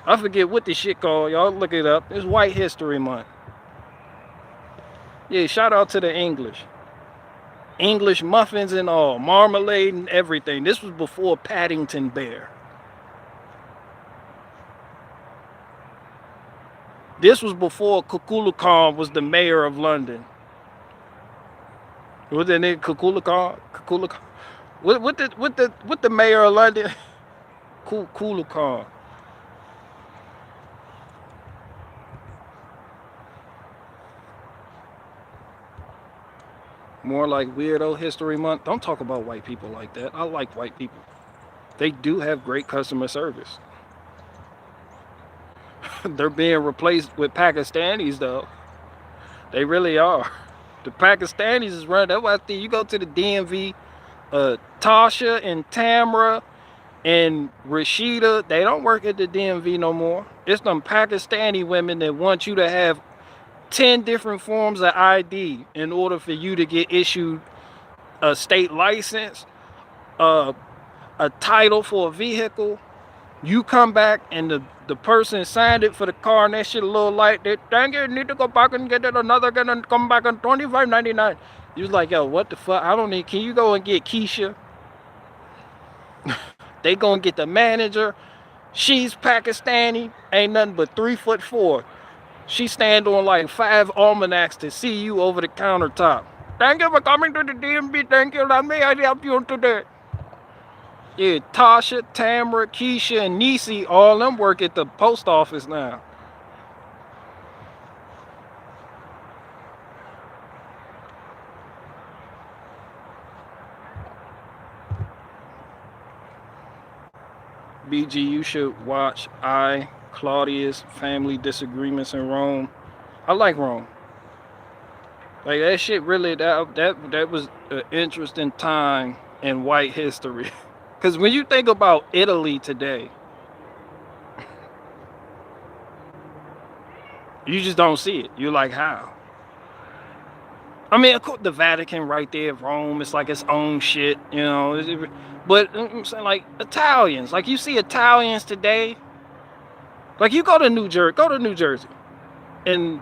I forget what this shit called. Y'all look it up. It's White History Month. Yeah, shout out to the English. English muffins and all, marmalade and everything. This was before Paddington Bear. This was before Kukulkan Khan was the mayor of London. Was that nigga Kukulkan Khan? What the mayor of London? Kukulkan Khan. More like Weirdo History Month. Don't talk about white people like that. I like white people. They do have great customer service. They're being replaced with Pakistanis, though. They really are. The Pakistanis is running. That's why I think you go to the DMV, Tasha and Tamra and Rashida, they don't work at the DMV no more. It's them Pakistani women that want you to have 10 different forms of ID in order for you to get issued a state license, uh, a title for a vehicle. You come back and the person signed it for the car and that shit a little light. They dang it, need to go back and get it another gun and come back on $25.99. You was like, yo, what the fuck? I don't need. Can you go and get Keisha? They gonna get the manager. She's Pakistani, ain't nothing but 3'4". She stand on like 5 almanacs to see you over the countertop. Thank you for coming to the DMV. Thank you. Let me help you today. Yeah, Tasha, Tamara, Keisha, and Nisi, all them work at the post office now. BG, you should watch Claudius Family Disagreements in Rome. I like Rome. Like that shit really that was an interesting time in white history. Cause when you think about Italy today, you just don't see it. You're like, how? I mean, of course, the Vatican right there, Rome, it's like its own shit, you know. But I'm saying, like, Italians, like you see Italians today, like you go to New Jersey, and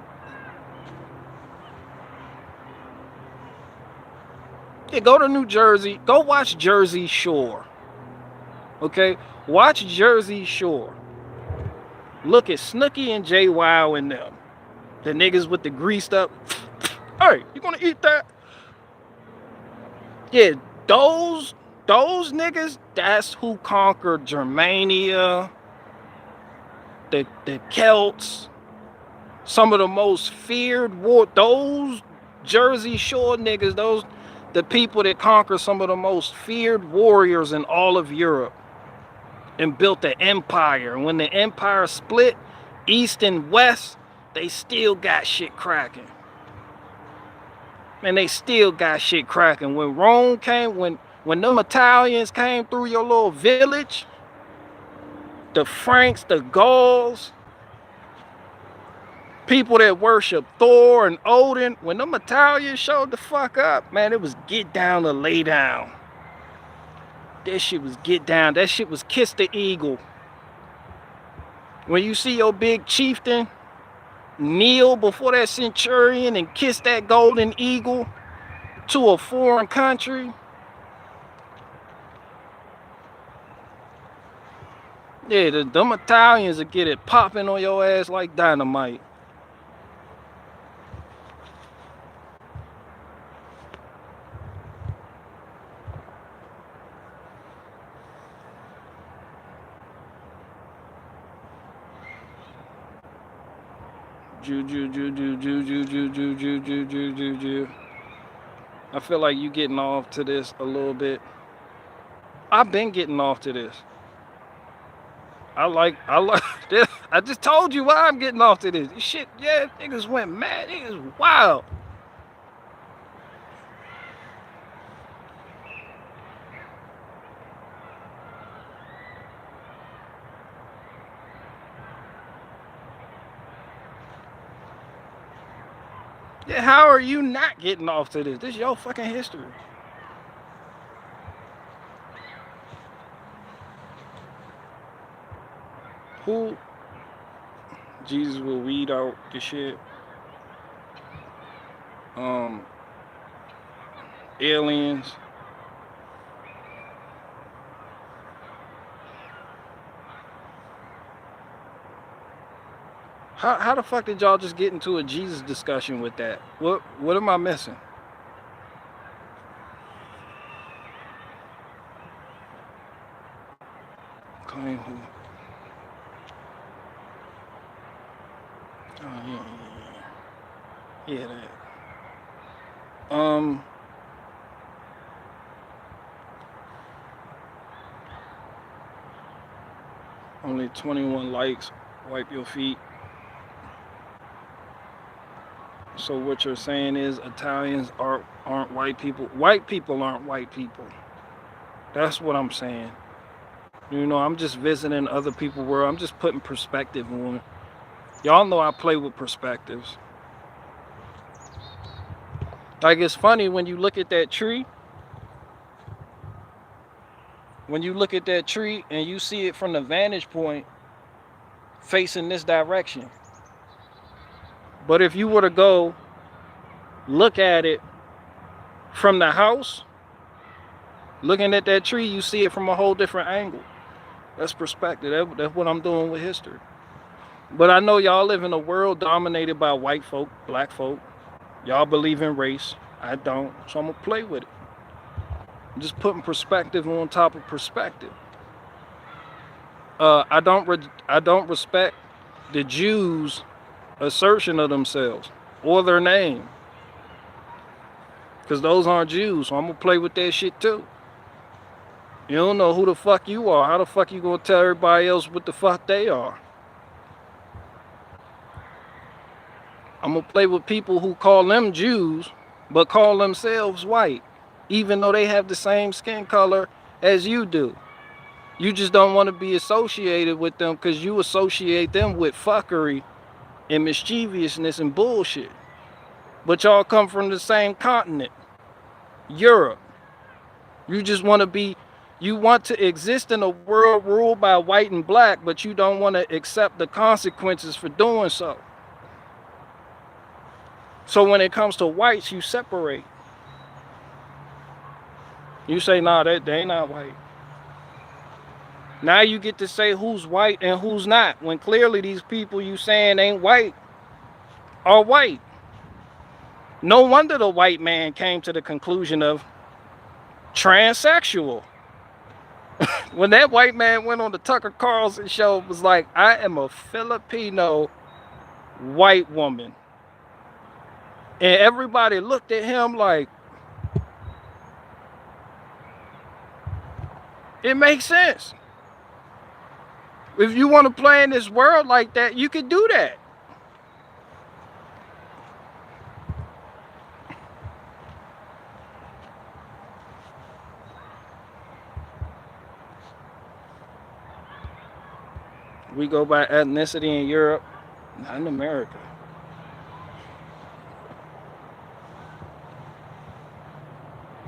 yeah, go to New Jersey, go watch Jersey Shore, okay? Watch Jersey Shore. Look at Snooki and Jay Wow and them, the niggas with the greased up. Hey, you gonna eat that? Yeah, those niggas, that's who conquered Germania, the Celts, some of the most feared war. Those Jersey Shore niggas, those the people that conquered some of the most feared warriors in all of Europe and built the empire. And when the empire split, east and west, they still got shit cracking. And they still got shit cracking. When Rome came, when them Italians came through your little village, the Franks, the Gauls, people that worship Thor and Odin, when them Italians showed the fuck up, man, it was get down or lay down. That shit was get down. That shit was kiss the eagle. When you see your big chieftain kneel before that centurion and kiss that golden eagle to a foreign country, yeah, them Italians will get it popping on your ass like dynamite. I feel like you getting off to this a little bit. I've been getting off to this. I like this. I just told you why I'm getting off to this. This shit, yeah, niggas went mad. Niggas wild. Yeah, how are you not getting off to this? This is your fucking history. Who? Jesus will weed out the shit. Aliens. How the fuck did y'all just get into a Jesus discussion with that? What am I missing? Claim who? Oh yeah. That. Only 21 likes. Wipe your feet. So what you're saying is Italians aren't white people. White people aren't white people. That's what I'm saying. You know, I'm just visiting other people's world. I'm just putting perspective on it. Y'all know I play with perspectives. Like, it's funny when you look at that tree. When you look at that tree and you see it from the vantage point facing this direction. But if you were to go look at it from the house, looking at that tree, you see it from a whole different angle. That's perspective. That's what I'm doing with history. But I know y'all live in a world dominated by white folk, black folk. Y'all believe in race. I don't. So I'm going to play with it. I'm just putting perspective on top of perspective. I don't respect the Jews' assertion of themselves or their name, because those aren't Jews. So I'm going to play with that shit too. You don't know who the fuck you are. How the fuck you going to tell everybody else what the fuck they are? I'm going to play with people who call them Jews, but call themselves white, even though they have the same skin color as you do. You just don't want to be associated with them because you associate them with fuckery and mischievousness and bullshit. But y'all come from the same continent, Europe. You just want to be, you want to exist in a world ruled by white and black, but you don't want to accept the consequences for doing so. So when it comes to whites, you separate. You say, nah, they ain't not white. Now you get to say who's white and who's not, when clearly these people you saying ain't white are white. No wonder the white man came to the conclusion of transsexual. When that white man went on the Tucker Carlson show, was like, I am a Filipino white woman. And everybody looked at him like, it makes sense. If you want to play in this world like that, you could do that. We go by ethnicity in Europe, not in America.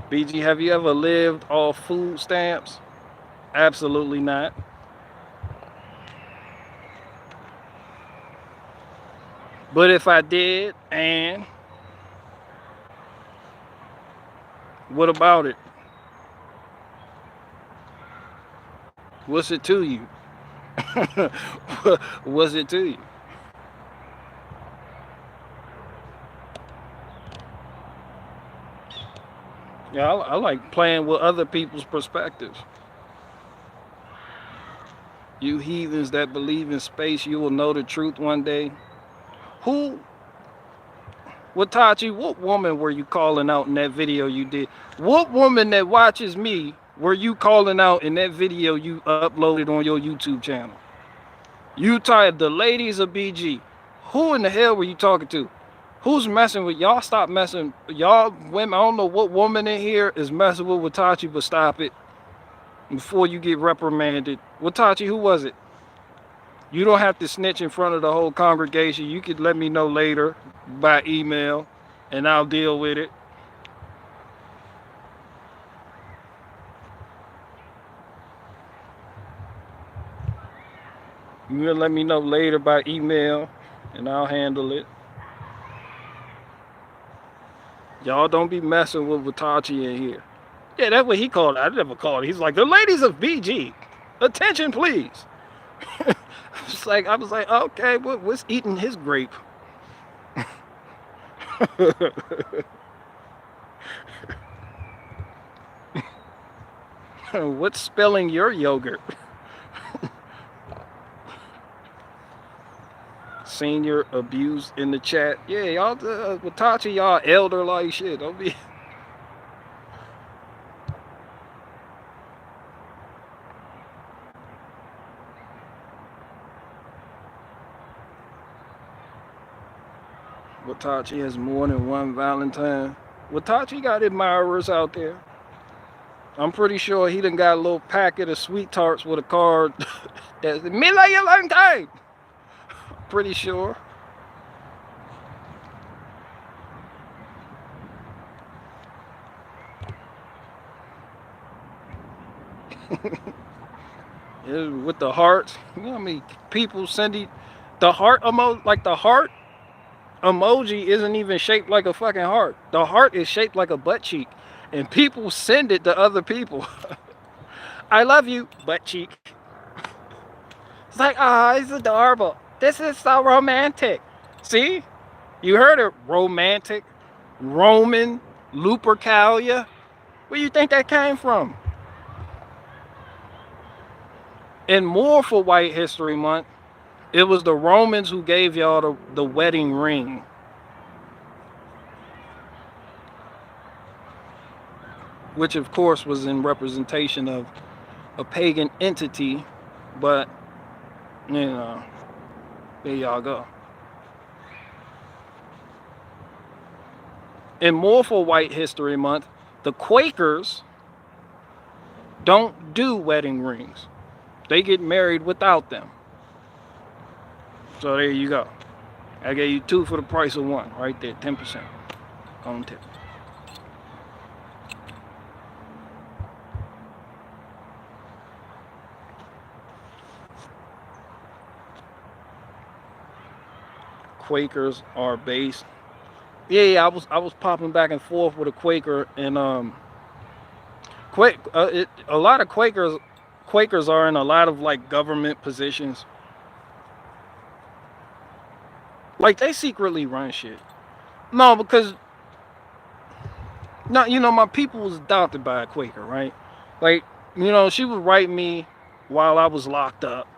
BG, have you ever lived off food stamps? Absolutely not. But if I did, and what about it? What's it to you? What's it to you? Yeah, I like playing with other people's perspectives. You heathens that believe in space, you will know the truth one day. Watachi, what woman were you calling out in that video you did? What woman that watches me were you calling out in that video you uploaded on your YouTube channel? You tired the ladies of BG. Who in the hell were you talking to? Who's messing with y'all? Stop messing. Y'all women, I don't know what woman in here is messing with Watachi, but stop it before you get reprimanded. Watachi, who was it? You don't have to snitch in front of the whole congregation. You could let me know later by email and I'll deal with it. You can let me know later by email and I'll handle it. Y'all don't be messing with Watachi in here. Yeah, that's what he called it. I never called it. He's like, the ladies of BG, attention please. I was like, okay, what's eating his grape? What's spilling your yogurt? Senior abuse in the chat. Yeah, y'all, Watachi, y'all elder like shit. Don't be. Watachi has more than one Valentine. Watachi got admirers out there. I'm pretty sure he done got a little packet of sweet tarts with a card that's Mila Valentine. Pretty sure. Yeah, with the hearts. You know what I mean? People sending the heart emoji, like the heart emoji isn't even shaped like a fucking heart. The heart is shaped like a butt cheek. And people send it to other people. I love you, butt cheek. It's like, ah, oh, it's adorable. This is so romantic. See? You heard it. Romantic. Roman. Lupercalia. Where do you think that came from? And more for White History Month, it was the Romans who gave y'all the wedding ring. Which, of course, was in representation of a pagan entity. But, you know, there y'all go. And more for White History Month, the Quakers don't do wedding rings. They get married without them. So there you go. I gave you 2 for the price of 1. Right there, 10% on tip. Quakers are based. Yeah, I was popping back and forth with a Quaker, and a lot of Quakers are in a lot of like government positions. Like they secretly run shit. No, because no, you know, my people was adopted by a Quaker, right? Like, you know, she would write me while I was locked up.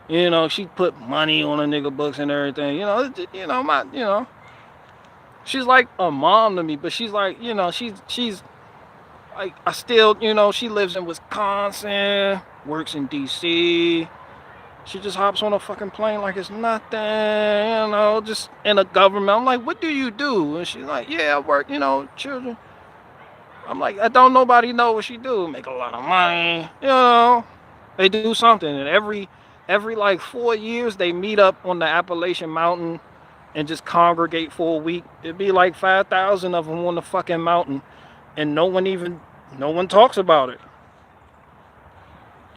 You know, she put money on a nigga books and everything. You know, she's like a mom to me, but she's like, you know, she's like, I still, you know, she lives in Wisconsin, works in DC. She just hops on a fucking plane like it's nothing, you know, just in a government. I'm like, what do you do? And she's like, yeah, I work, you know, children. I'm like, I don't nobody know what she do. Make a lot of money, you know. They do something, and every like 4 years they meet up on the Appalachian Mountain and just congregate for a week. It'd be like 5,000 of them on the fucking mountain, and no one talks about it.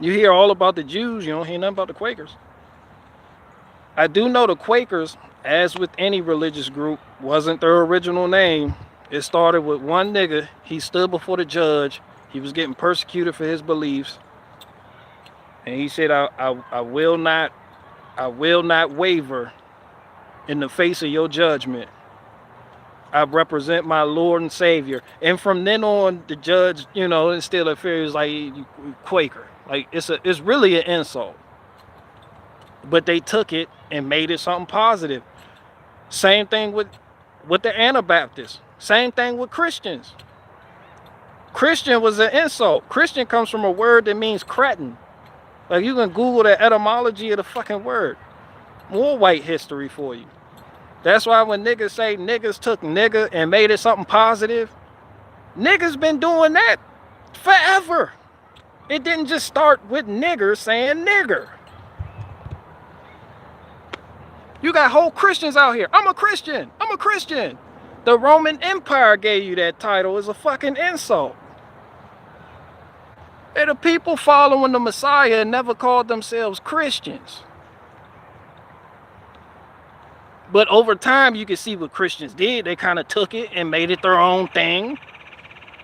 You hear all about the Jews, you don't hear nothing about the Quakers. I do know the Quakers, as with any religious group, wasn't their original name. It started with one nigga. He stood before the judge. He was getting persecuted for his beliefs. And he said, I will not waver in the face of your judgment. I represent my Lord and Savior. And from then on, the judge, you know, instead of fear, is like, Quaker. Like, it's really an insult. But they took it and made it something positive. Same thing with the Anabaptists. Same thing with Christians. Christian was an insult. Christian comes from a word that means cretin. Like, you can Google the etymology of the fucking word. More white history for you. That's why when niggas say niggas took nigga and made it something positive, niggas been doing that forever. It didn't just start with niggers saying nigger. You got whole Christians out here. I'm a Christian. I'm a Christian. The Roman Empire gave you that title as a fucking insult. And the people following the Messiah never called themselves Christians. But over time, you can see what Christians did. They kind of took it and made it their own thing.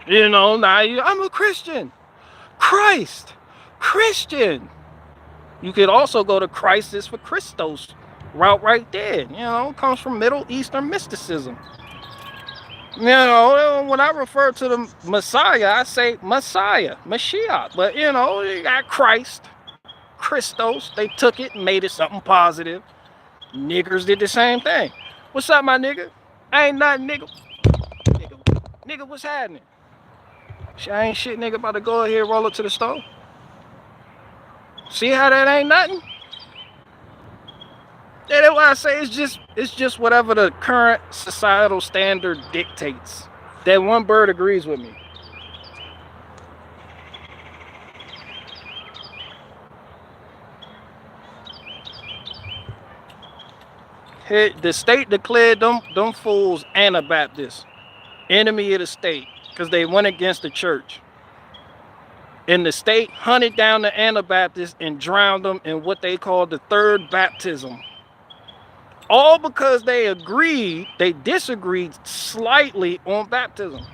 You know, now I'm a Christian. Christ. Christian. You could also go to Christus for Christos route right there. You know, it comes from Middle Eastern mysticism. You know, when I refer to the Messiah, I say Messiah, Mashiach. But, you know, you got Christ, Christos. They took it and made it something positive. Niggers did the same thing. What's up, my nigga? Ain't nothing, nigga. Nigga, what's happening? Shit, I ain't shit, nigga, about to go ahead and roll up to the store. See how that ain't nothing? Yeah, why I say it's just whatever the current societal standard dictates. That one bird agrees with me. The state declared them fools Anabaptists, enemy of the state, because they went against the church. And the state hunted down the Anabaptists and drowned them in what they called the third baptism. All because they disagreed slightly on baptism.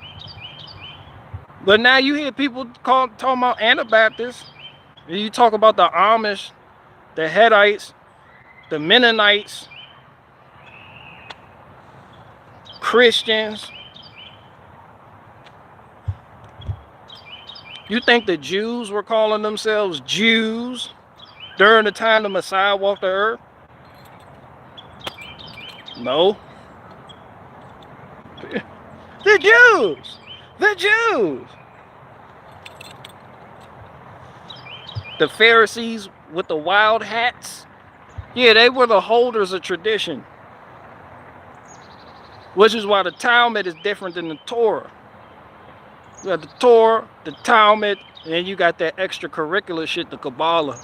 But now you hear people talking about Anabaptists. You talk about the Amish, the Hittites, the Mennonites, Christians. You think the Jews were calling themselves Jews during the time the Messiah walked the earth? No. The Jews. The Jews. The Pharisees with the wild hats. Yeah, they were the holders of tradition. Which is why the Talmud is different than the Torah. You got the Torah, the Talmud, and then you got that extracurricular shit, the Kabbalah,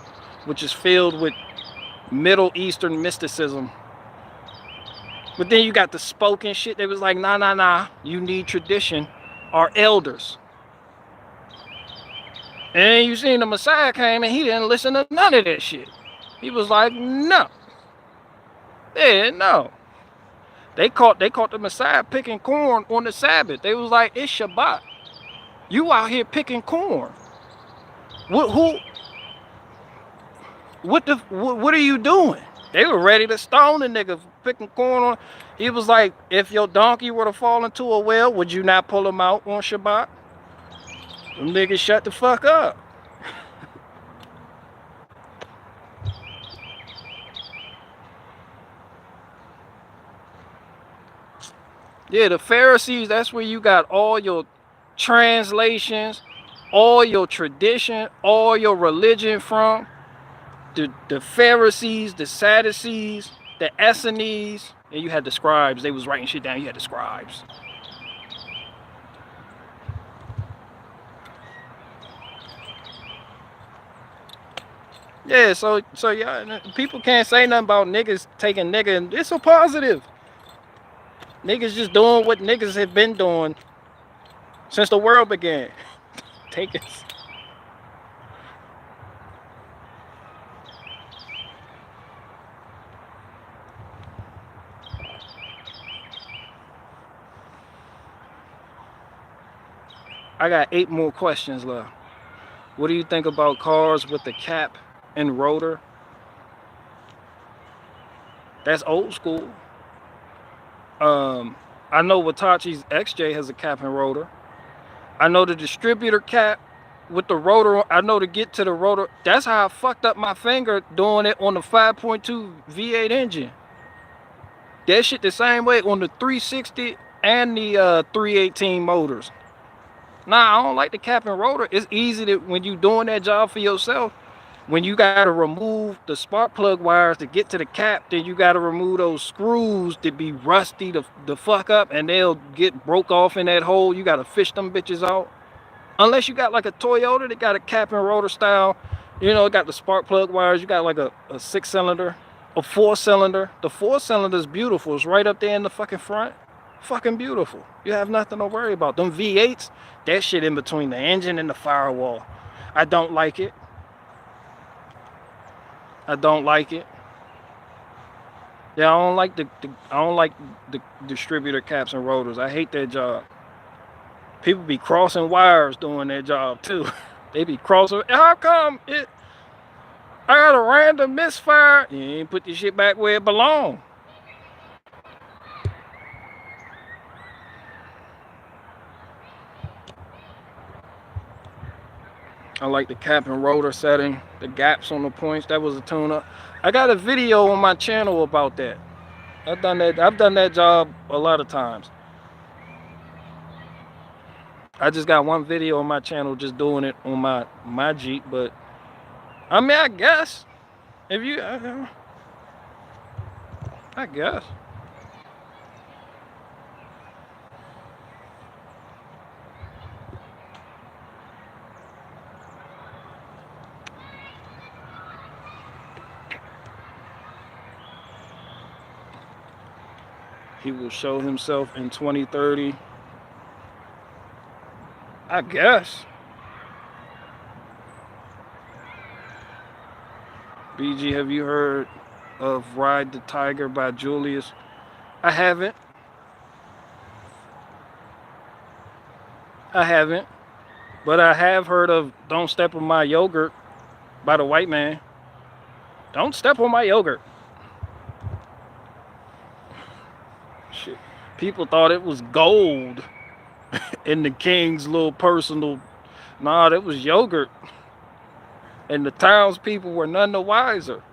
which is filled with Middle Eastern mysticism. But then you got the spoken shit that was like, nah, you need tradition, our elders. And then you seen the Messiah came and he didn't listen to none of that shit. He was like, no. Yeah, no. They caught the Messiah picking corn on the Sabbath. They was like, it's Shabbat. You out here picking corn. What are you doing? They were ready to stone the nigga for picking corn on. He was like, if your donkey were to fall into a well, would you not pull him out on Shabbat? Them niggas shut the fuck up. Yeah, the Pharisees, that's where you got all your translations, all your tradition, all your religion from. The Pharisees, the Sadducees, the Essenes, and you had the scribes. They was writing shit down. You had the scribes. Yeah, so yeah, people can't say nothing about niggas taking nigga, and it's a positive. Niggas just doing what niggas have been doing since the world began. Taking. I got 8 more questions left. What do you think about cars with the cap and rotor? That's old school. I know Watachi's XJ has a cap and rotor. I know the distributor cap with the rotor. I know to get to the rotor. That's how I fucked up my finger doing it on the 5.2 V8 engine. That shit the same way on the 360 and the 318 motors. Nah, I don't like the cap and rotor. It's easy to, when you doing that job for yourself, when you gotta remove the spark plug wires to get to the cap, then you gotta remove those screws that be rusty the fuck up, and they'll get broke off in that hole. You gotta fish them bitches out. Unless you got like a Toyota that got a cap and rotor style, you know, it got the spark plug wires. You got like a 6-cylinder, a 4-cylinder. The 4-cylinder is beautiful. It's right up there in the fucking front. Fucking beautiful. You have nothing to worry about. Them V8s, that shit in between the engine and the firewall. I don't like it. I don't like it. Yeah, I don't like the distributor caps and rotors. I hate that job. People be crossing wires doing their job too. They be crossing. How come I got a random misfire? You ain't put this shit back where it belong. I like the cap and rotor setting, the gaps on the points. That was a tune-up. I got a video on my channel about that. I've done that job a lot of times. I just got one video on my channel just doing it on my Jeep, but I mean, I guess if you I guess. He will show himself in 2030. I guess. BG, have you heard of Ride the Tiger by Julius? I haven't. But I have heard of Don't Step on My Yogurt by the white man. Don't step on my yogurt. Shit. People thought it was gold in the king's little personal. Nah, that was yogurt. And the townspeople were none the wiser.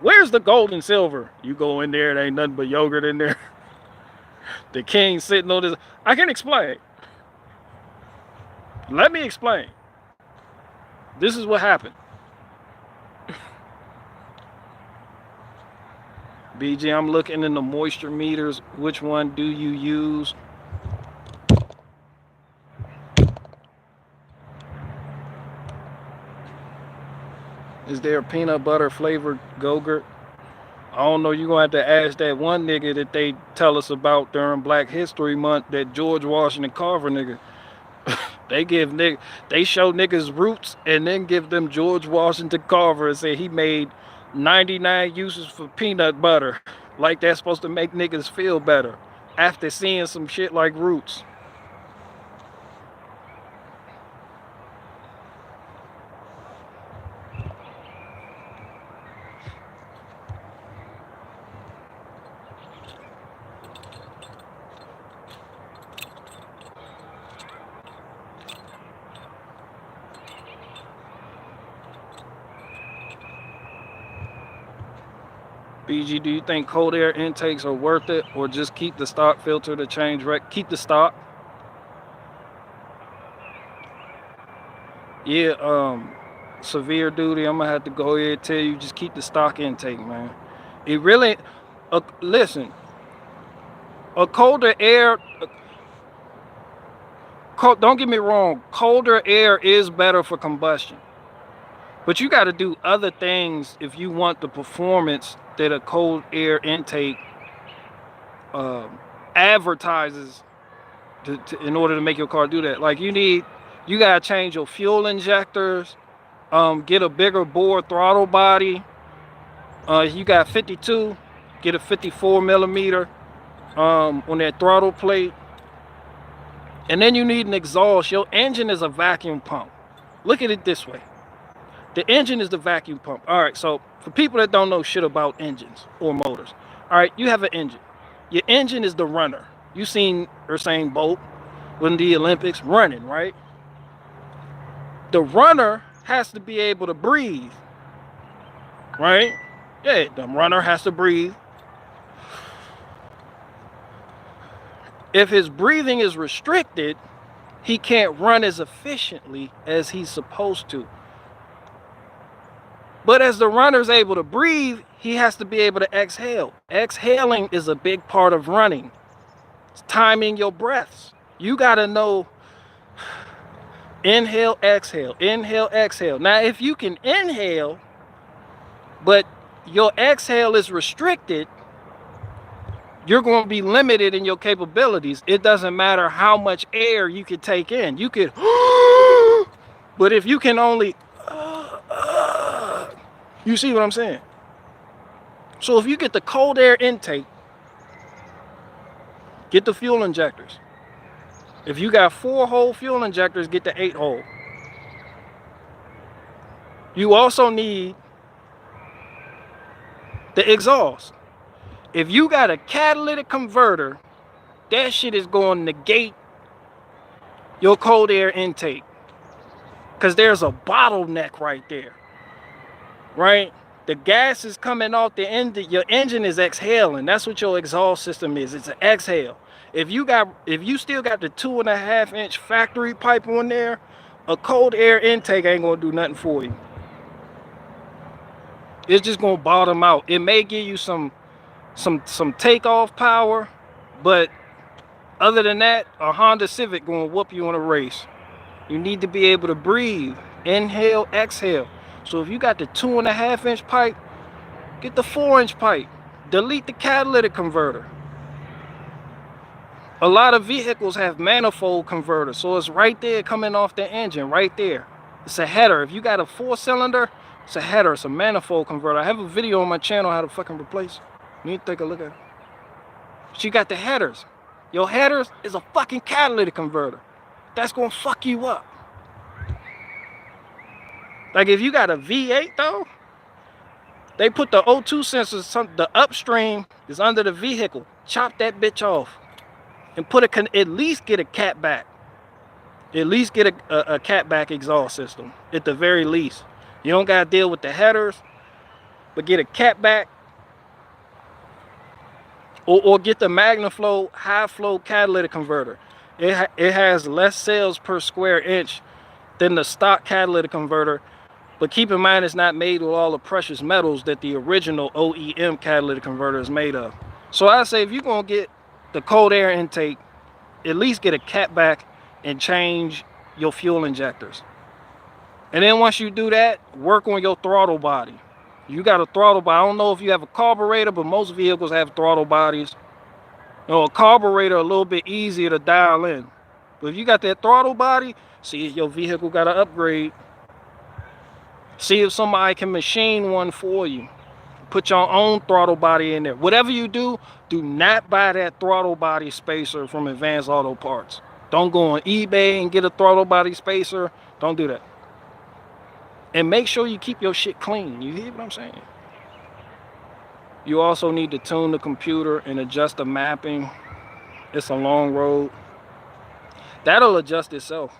Where's the gold and silver? You go in there, there ain't nothing but yogurt in there. The king sitting on this. I can explain. Let me explain. This is what happened. BG, I'm looking in the moisture meters. Which one do you use? Is there a peanut butter flavored Go-Gurt? I don't know. You're going to have to ask that one nigga that they tell us about during Black History Month, that George Washington Carver nigga. They show niggas roots and then give them George Washington Carver and say he made 99 uses for peanut butter. Like that's supposed to make niggas feel better after seeing some shit like roots. BG, do you think cold air intakes are worth it, or just keep the stock filter to change keep the stock? Yeah, severe duty, I'm gonna have to go ahead and tell you, just keep the stock intake, man. It really, listen, a colder air, don't get me wrong, colder air is better for combustion. But you got to do other things if you want the performance that a cold air intake advertises in order to make your car do that. Like you got to change your fuel injectors, get a bigger bore throttle body. You got 52, get a 54 millimeter on that throttle plate. And then you need an exhaust. Your engine is a vacuum pump. Look at it this way. The engine is the vacuum pump. All right, so for people that don't know shit about engines or motors, all right, you have an engine. Your engine is the runner. You seen Usain Bolt in the Olympics running, right? The runner has to be able to breathe, right? Yeah, the runner has to breathe. If his breathing is restricted, he can't run as efficiently as he's supposed to. But as the runner's able to breathe, he has to be able to exhale. Exhaling is a big part of running. It's timing your breaths. You got to know inhale, exhale, inhale, exhale. Now, if you can inhale, but your exhale is restricted, you're going to be limited in your capabilities. It doesn't matter how much air you can take in. You could, but if you can only, you see what I'm saying? So if you get the cold air intake, get the fuel injectors. If you got 4-hole fuel injectors, get the 8-hole. You also need the exhaust. If you got a catalytic converter, that shit is going to negate your cold air intake. Because there's a bottleneck right there. Right? The gas is coming off the end. Your engine is exhaling. That's what your exhaust system is. It's an exhale. If you still got the 2.5-inch factory pipe on there, A cold air intake ain't gonna do nothing for you. It's just gonna bottom out. It may give you some takeoff power, but other than that, a Honda Civic gonna whoop you in a race. You need to be able to breathe. Inhale, exhale. So if you got the 2.5-inch pipe, get the 4-inch pipe. Delete the catalytic converter. A lot of vehicles have manifold converters, so it's right there coming off the engine, right there. It's a header. If you got a 4-cylinder, it's a header. It's a manifold converter. I have a video on my channel how to fucking replace it. You need to take a look at it. But you got the headers. Your headers is a fucking catalytic converter. That's gonna fuck you up. Like if you got a V8 though, they put the O2 sensors, the upstream is under the vehicle. Chop that bitch off and put at least get a catback. At least get a catback exhaust system at the very least. You don't gotta deal with the headers, but get a catback or get the MagnaFlow high flow catalytic converter. It has less cells per square inch than the stock catalytic converter, but keep in mind it's not made with all the precious metals that the original OEM catalytic converter is made of. So I say if you're gonna get the cold air intake, at least get a catback and change your fuel injectors. And then once you do that, work on your throttle body. You got a throttle body. I don't know if you have a carburetor, but most vehicles have throttle bodies. You know, a carburetor a little bit easier to dial in. But if you got that throttle body, see if your vehicle got an upgrade. See if somebody can machine one for you. Put your own throttle body in there. Whatever you do, do not buy that throttle body spacer from Advanced Auto Parts. Don't go on eBay and get a throttle body spacer. Don't do that. And make sure you keep your shit clean. You hear what I'm saying? You also need to tune the computer and adjust the mapping. It's a long road. That'll adjust itself.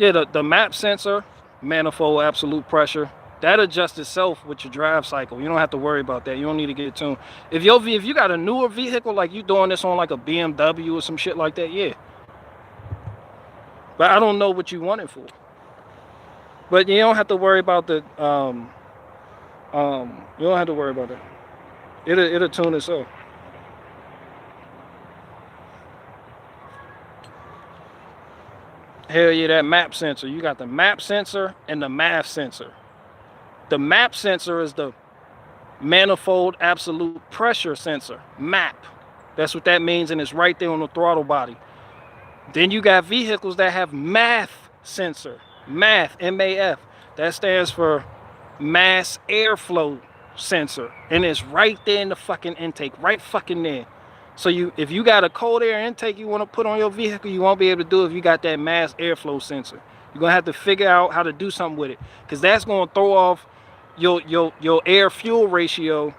Yeah, the map sensor, manifold absolute pressure, that adjusts itself with your drive cycle. You don't have to worry about that. You don't need to get it tuned. If you got a newer vehicle, like you doing this on like a BMW or some shit like that, yeah. But I don't know what you want it for. But you don't have to worry about the you don't have to worry about that. It'll tune itself. Hell yeah, that map sensor. You got the map sensor and the MAF sensor. The map sensor is the manifold absolute pressure sensor. MAP. That's what that means, and it's right there on the throttle body. Then you got vehicles that have MAF sensor. MAF, M-A-F. That stands for mass airflow sensor. And it's right there in the fucking intake. Right fucking there. So if you got a cold air intake you want to put on your vehicle, you won't be able to do it if you got that mass airflow sensor. You're going to have to figure out how to do something with it. Because that's going to throw off your air-fuel ratio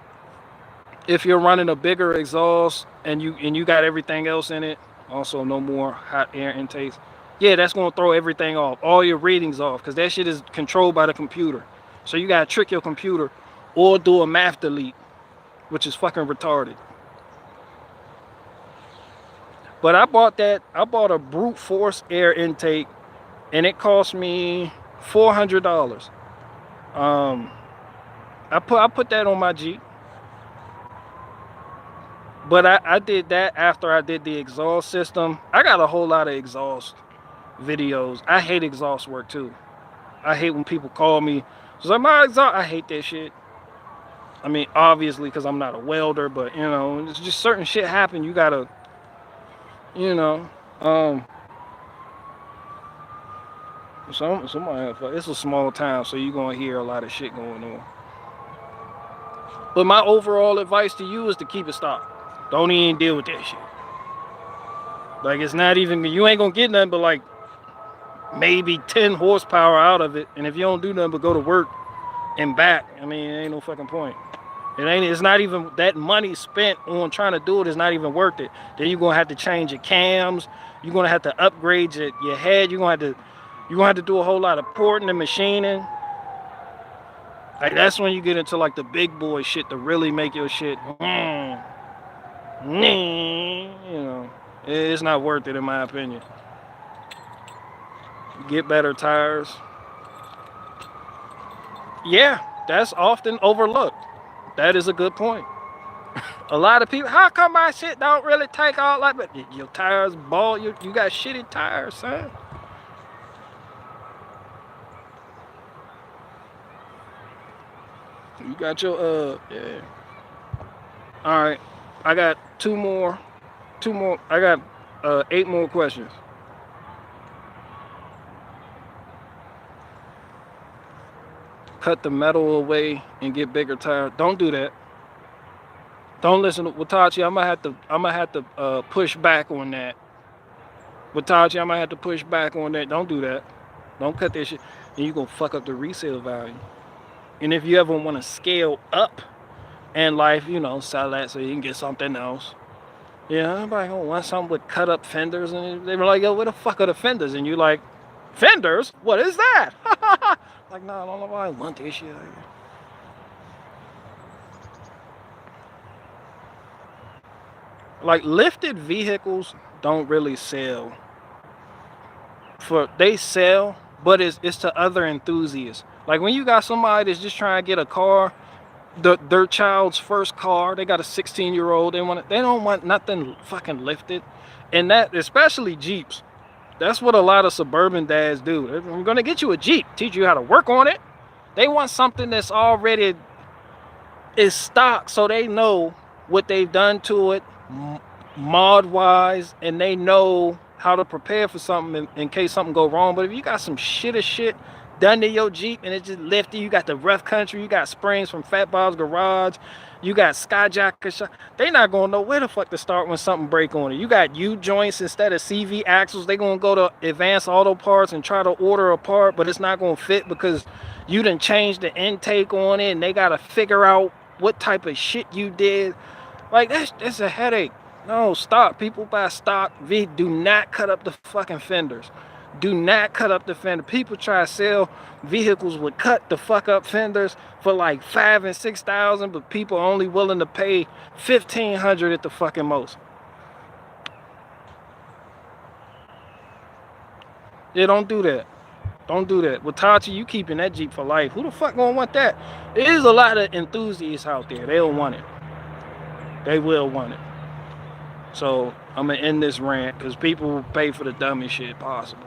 if you're running a bigger exhaust and you got everything else in it. Also, no more hot air intakes. Yeah, that's going to throw everything off. All your readings off. Because that shit is controlled by the computer. So you got to trick your computer or do a math delete, which is fucking retarded. But I bought a brute force air intake, and it cost me $400. I put that on my Jeep. But I did that after I did the exhaust system. I got a whole lot of exhaust videos. I hate exhaust work too. I hate when people call me. It's like, my exhaust, I hate that shit. I mean, obviously, because I'm not a welder, but, you know, it's just certain shit happen. You gotta, you know, somebody, it's a small town, so you're gonna hear a lot of shit going on. But my overall advice to you is to keep it stocked. Don't even deal with that shit. Like, it's not even, you ain't gonna get nothing but like maybe 10 horsepower out of it. And if you don't do nothing but go to work and back, I mean, it ain't no fucking point. It's not even, that money spent on trying to do it is not even worth it. Then you're gonna have to change your cams. You're gonna have to upgrade your head. You're gonna have to do a whole lot of porting and machining. Like, that's when you get into like the big boy shit to really make your shit, you know, it's not worth it in my opinion. get better tires. Yeah, that's often overlooked. That is a good point. A lot of people, how come my shit don't really take all that? But your tires bald, you got shitty tires, son. You got your, yeah. All right, I got two more. I got 8 more questions. Cut the metal away and get bigger tires. Don't do that. Don't listen to Watachi. I'm gonna have to push back on that. Watachi, I'm gonna have to push back on that. Don't do that. Don't cut that shit. And you're gonna fuck up the resale value. And if you ever want to scale up in life, you know, sell that so you can get something else. Yeah, everybody gonna want something with cut up fenders, and they were like, yo, where the fuck are the fenders? And you like, fenders? What is that? Like, no, I don't know why I want this shit. Like, lifted vehicles don't really sell. They sell, but it's to other enthusiasts. Like when you got somebody that's just trying to get a car, their child's first car, they got a 16-year-old, they don't want nothing fucking lifted. And that, especially Jeeps, that's what a lot of suburban dads do. I'm gonna get you a Jeep, teach you how to work on it. They want something that's already is stock, so they know what they've done to it mod wise, and they know how to prepare for something in case something go wrong. But if you got some shit done to your Jeep and it's just lifted, you got the rough country, you got springs from Fat Bob's Garage, you got Skyjacker, they not gonna know where the fuck to start when something break on it. You got U-joints instead of CV axles. They gonna go to Advanced Auto Parts and try to order a part, but it's not gonna fit because you done changed the intake on it, and they gotta figure out what type of shit you did. Like, that's a headache. No, stop. People buy stock. Do not cut up the fucking fenders. Do not cut up the fender. People try to sell vehicles with cut the fuck up fenders for like $5,000 and $6,000, but people are only willing to pay $1,500 at the fucking most. Yeah, don't do that. Don't do that. Watachi, you keeping that Jeep for life. Who the fuck gonna want that? There is a lot of enthusiasts out there. They'll want it. They will want it. So I'm gonna end this rant because people will pay for the dumbest shit possible.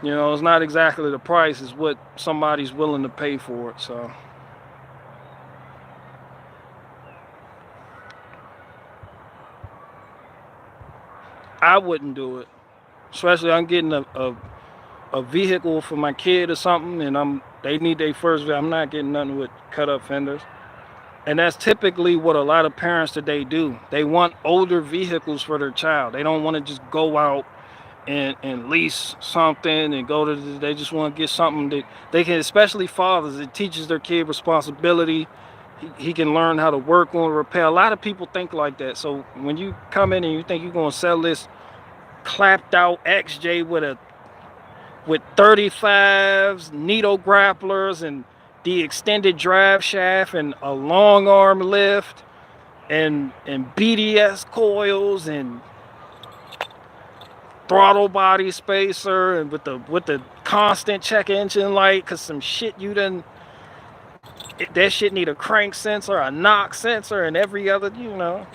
You know, it's not exactly the price, it's what somebody's willing to pay for it. So I wouldn't do it. Especially I'm getting a vehicle for my kid or something, and they need their first. I'm not getting nothing with cut up fenders. And that's typically what a lot of parents today do. They want older vehicles for their child. They don't want to just go out and lease something and go to, they just want to get something that they can, especially fathers, it teaches their kid responsibility. He can learn how to work on repair. A lot of people think like that. So when you come in and you think you're going to sell this clapped out XJ with 35s, needle grapplers, and the extended drive shaft, and a long arm lift, and BDS coils, and throttle body spacer, and with the constant check engine light, cause some shit you done, that shit need a crank sensor, a knock sensor, and every other, you know.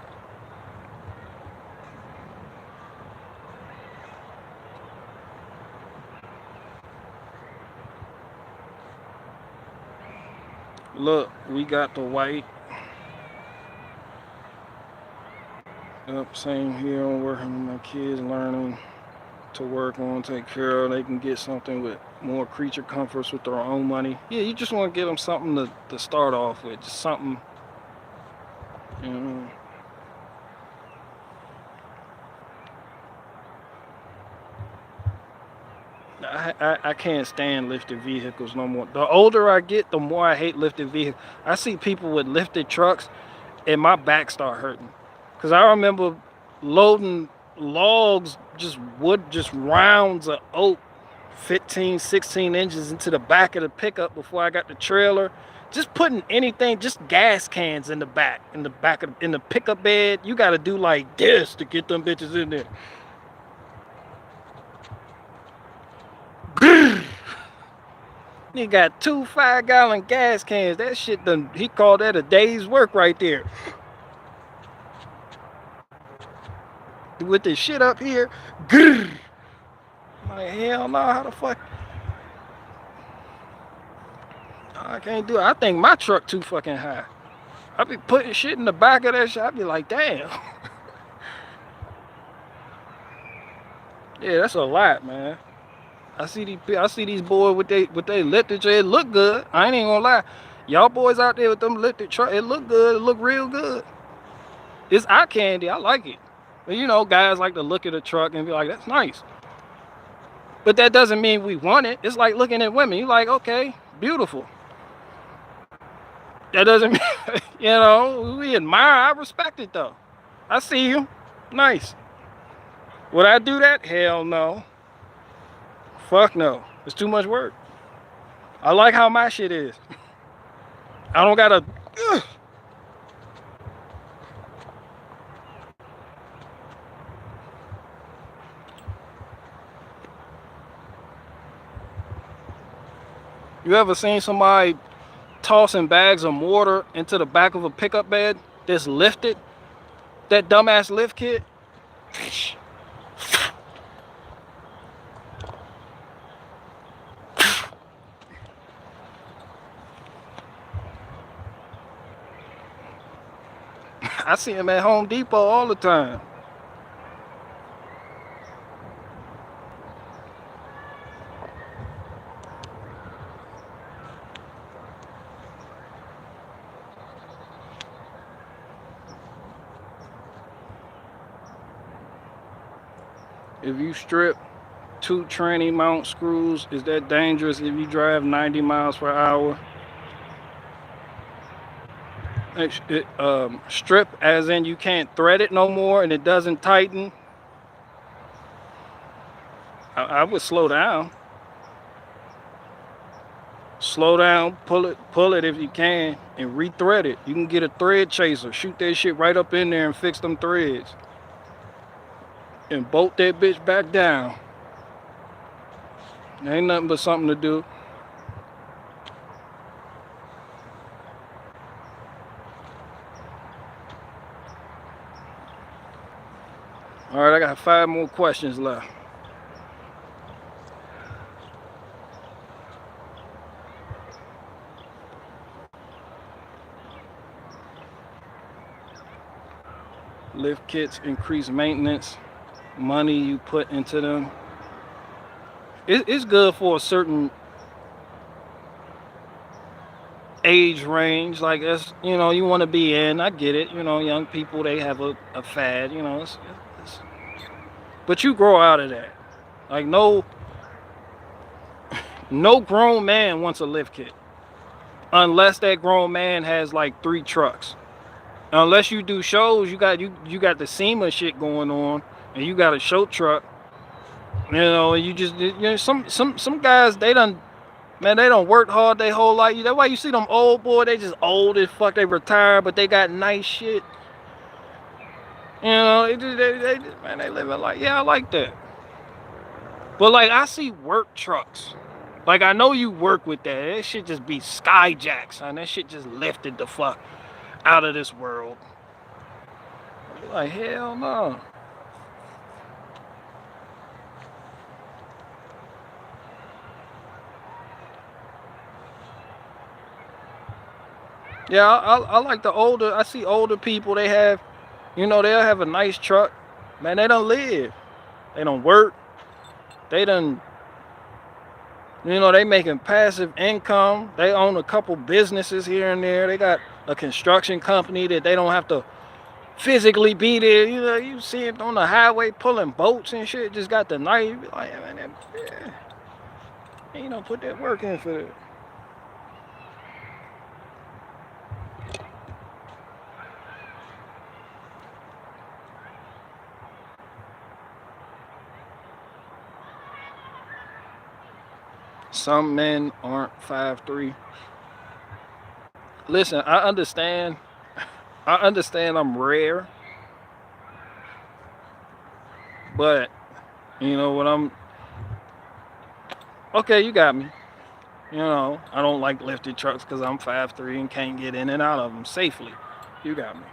Look, we got the white. Yep, same here. I'm working with my kids, learning to work on, take care of. They can get something with more creature comforts with their own money. Yeah, you just want to get them something to start off with, just something, you know. I can't stand lifted vehicles no more. The older I get, the more I hate lifted vehicles. I see people with lifted trucks and my back start hurting. Because I remember loading logs, just rounds of oak, 15, 16 inches into the back of the pickup before I got the trailer. Just putting anything, just gas cans in the back of in the pickup bed. You got to do like this to get them bitches in there. He got 2 5-gallon gas cans. That shit done, he called that a day's work right there. With the shit up here. Grrr. Like, hell no, how the fuck? I can't do it. I think my truck too fucking high. I be putting shit in the back of that shit. I be like, damn. Yeah, that's a lot, man. I see these boys with they lifted. It look good. I ain't even gonna lie. Y'all boys out there with them lifted truck, it look good. It look real good. It's eye candy. I like it. But you know, guys like to look at a truck and be like, that's nice. But that doesn't mean we want it. It's like looking at women. You like, okay, beautiful. That doesn't mean, you know, we admire. I respect it though. I see you. Nice. Would I do that? Hell no. Fuck no. It's too much work. I like how my shit is. I don't gotta. Ugh. You ever seen somebody tossing bags of mortar into the back of a pickup bed that's lifted? That dumbass lift kit? I see him at Home Depot all the time. If you strip 2 tranny mount screws, is that dangerous if you drive 90 miles per hour? Strip as in you can't thread it no more and it doesn't tighten. I would slow down. Slow down, pull it if you can, and re-thread it. You can get a thread chaser, shoot that shit right up in there and fix them threads. And bolt that bitch back down. Ain't nothing but something to do. All right, I got 5 more questions left. Lift kits increase maintenance, money you put into them. It's good for a certain age range, like that's, you know, you want to be in. I get it. You know, young people, they have a fad, you know. But you grow out of that. Like no grown man wants a lift kit unless that grown man has like 3 trucks. Unless you do shows, you got the SEMA shit going on, and you got a show truck. You know, you just, you know, some guys, they done work hard their whole life. That's why you see them old boy, they just old as fuck. They retired, but they got nice shit. You know, they live a life. Yeah, I like that. But like, I see work trucks. Like, I know you work with that. That shit just be skyjacks, son. That shit just lifted the fuck out of this world. Like, hell no. Yeah, I like the older. I see older people. They have, you know, they'll have a nice truck. Man, they don't live. They don't work. They done, you know, they making passive income. They own a couple businesses here and there. They got a construction company that they don't have to physically be there. You know, you see it on the highway pulling boats and shit. Just got the knife. You be like, man, yeah. You know, put that work in for that. Some men aren't 5'3". Listen, I understand I'm rare. But, you know, when I'm... Okay, you got me. You know, I don't like lifted trucks because I'm 5'3" and can't get in and out of them safely. You got me.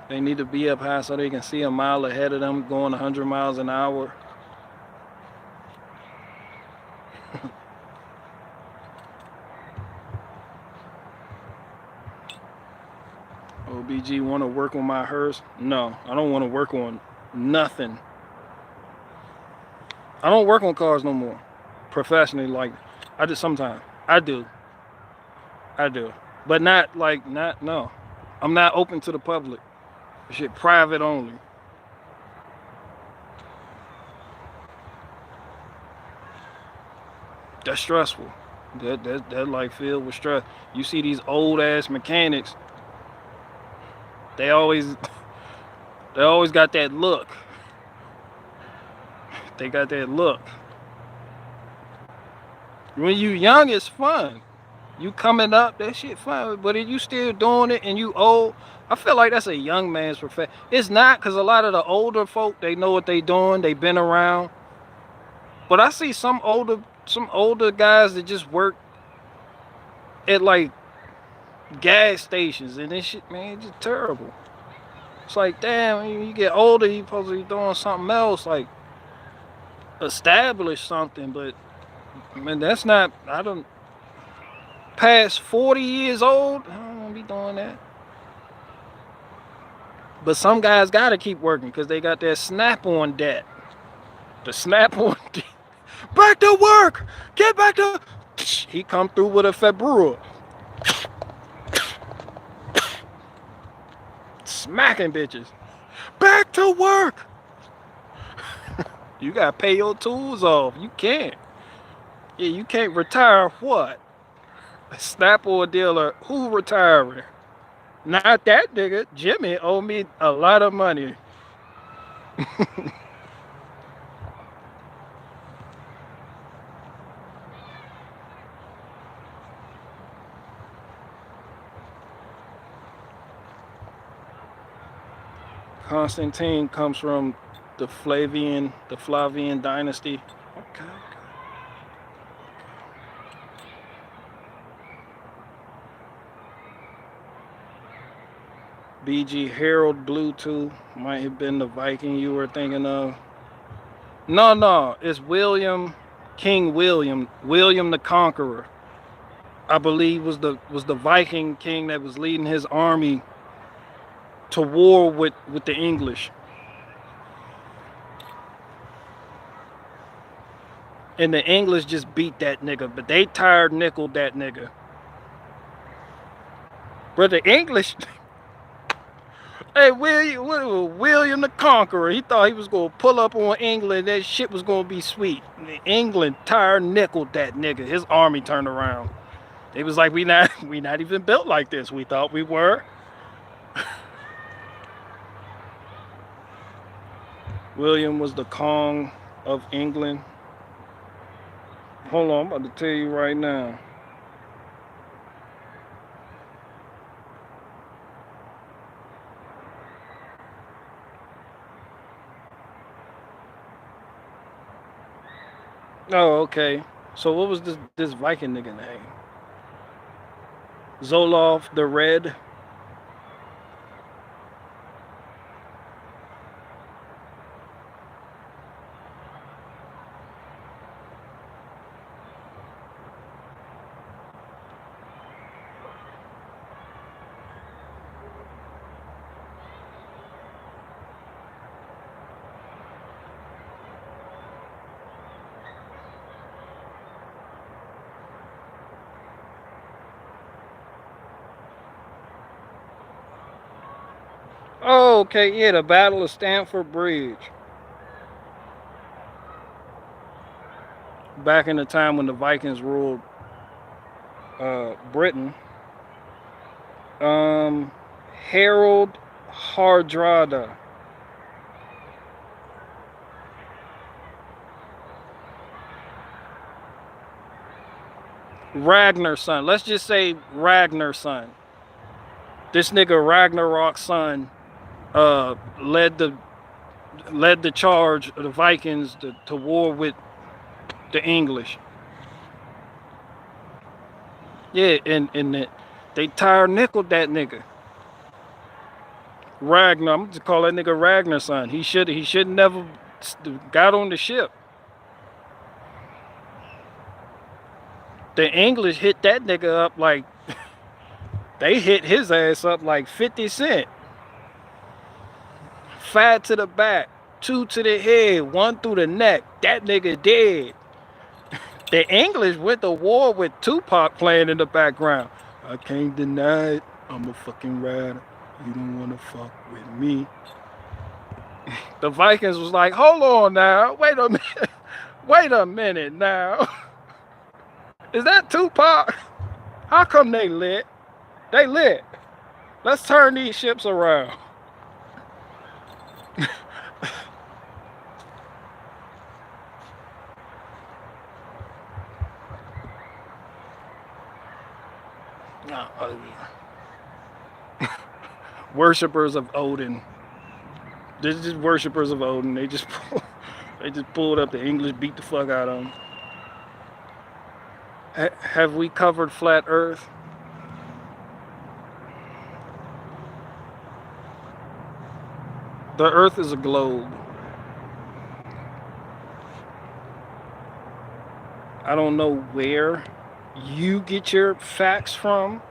They need to be up high so they can see a mile ahead of them going 100 miles an hour. OBG want to work on my hearse? No, I don't want to work on nothing. I don't work on cars no more. Professionally, like, I just sometimes. I do. But not like, no. I'm not open to the public. Shit, private only. That's stressful. That like filled with stress. You see these old ass mechanics, they always got that look. They got that look. When you young, it's fun. You coming up, that shit fun. But if you still doing it and you old, I feel like that's a young man's profession. It's not, because a lot of the older folk, they know what they doing. They been around. But I see some older guys that just work at like gas stations and this shit, man, it's just terrible. It's like, damn, when you get older, you supposed to be doing something else, like establish something. But man, that's not, I don't, past 40 years old, I don't want to be doing that. But some guys got to keep working because they got that snap-on debt. The snap-on debt. Back to work! Get back to... He come through with a Februa. Smacking bitches. Back to work! You got to pay your tools off. You can't. Yeah, you can't retire what? A snap-on dealer. Who retiring? Not that nigga. Jimmy owe me a lot of money. Constantine comes from the Flavian dynasty. Okay. BG Harold Bluetooth might have been the Viking you were thinking of. No, it's King William the Conqueror. I believe was the Viking king that was leading his army to war with the English. And the English just beat that nigga, but they tired nickeled that nigga. But the English, hey, William the Conqueror, he thought he was going to pull up on England, that shit was going to be sweet. England tired nickeled that nigga. His army turned around. They was like, we not even built like this. We thought we were. William was the Kong of England. Hold on, I'm about to tell you right now. Oh, okay. So what was this Viking nigga name? Zoloff the Red. Oh, okay, yeah, the Battle of Stanford Bridge. Back in the time when the Vikings ruled Britain. Harold Hardrada. Ragnar's son. Let's just say Ragnar's son. This nigga Ragnarok's son led the led the charge of the Vikings to war with the English. Yeah, and they tire nickeled that nigga. Ragnar, I'm just call that nigga Ragnar son. He should never got on the ship. The English hit that nigga up like they hit his ass up like 50 Cent. 5 to the back, 2 to the head, 1 through the neck. That nigga dead. The English went to war with Tupac playing in the background. I can't deny it. I'm a fucking rider. You don't want to fuck with me. The Vikings was like, hold on now. Wait a minute. Wait a minute now. Is that Tupac? How come they lit? They lit. Let's turn these ships around. Worshippers of Odin. This is just worshippers of Odin. They just pulled up. The English beat the fuck out of them. Have we covered flat Earth? The Earth is a globe. I don't know where you get your facts from,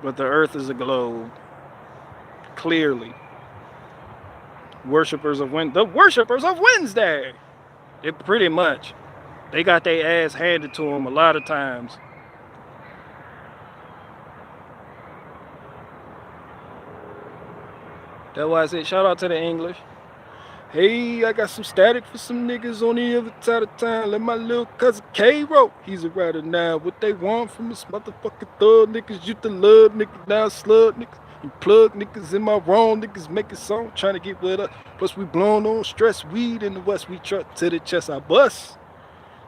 but the Earth is a globe. Clearly. The worshippers of Wednesday. It pretty much. They got their ass handed to them a lot of times. That's why I said shout out to the English. Hey, I got some static for some niggas on the other side of town. Let my little cousin K wrote. He's a rider now. What they want from us motherfucking thug niggas. You to love niggas, now slug niggas. You plug niggas in my wrong niggas making song. Trying to get with us. Plus we blown on stress weed in the west. We truck to the chest. I bust.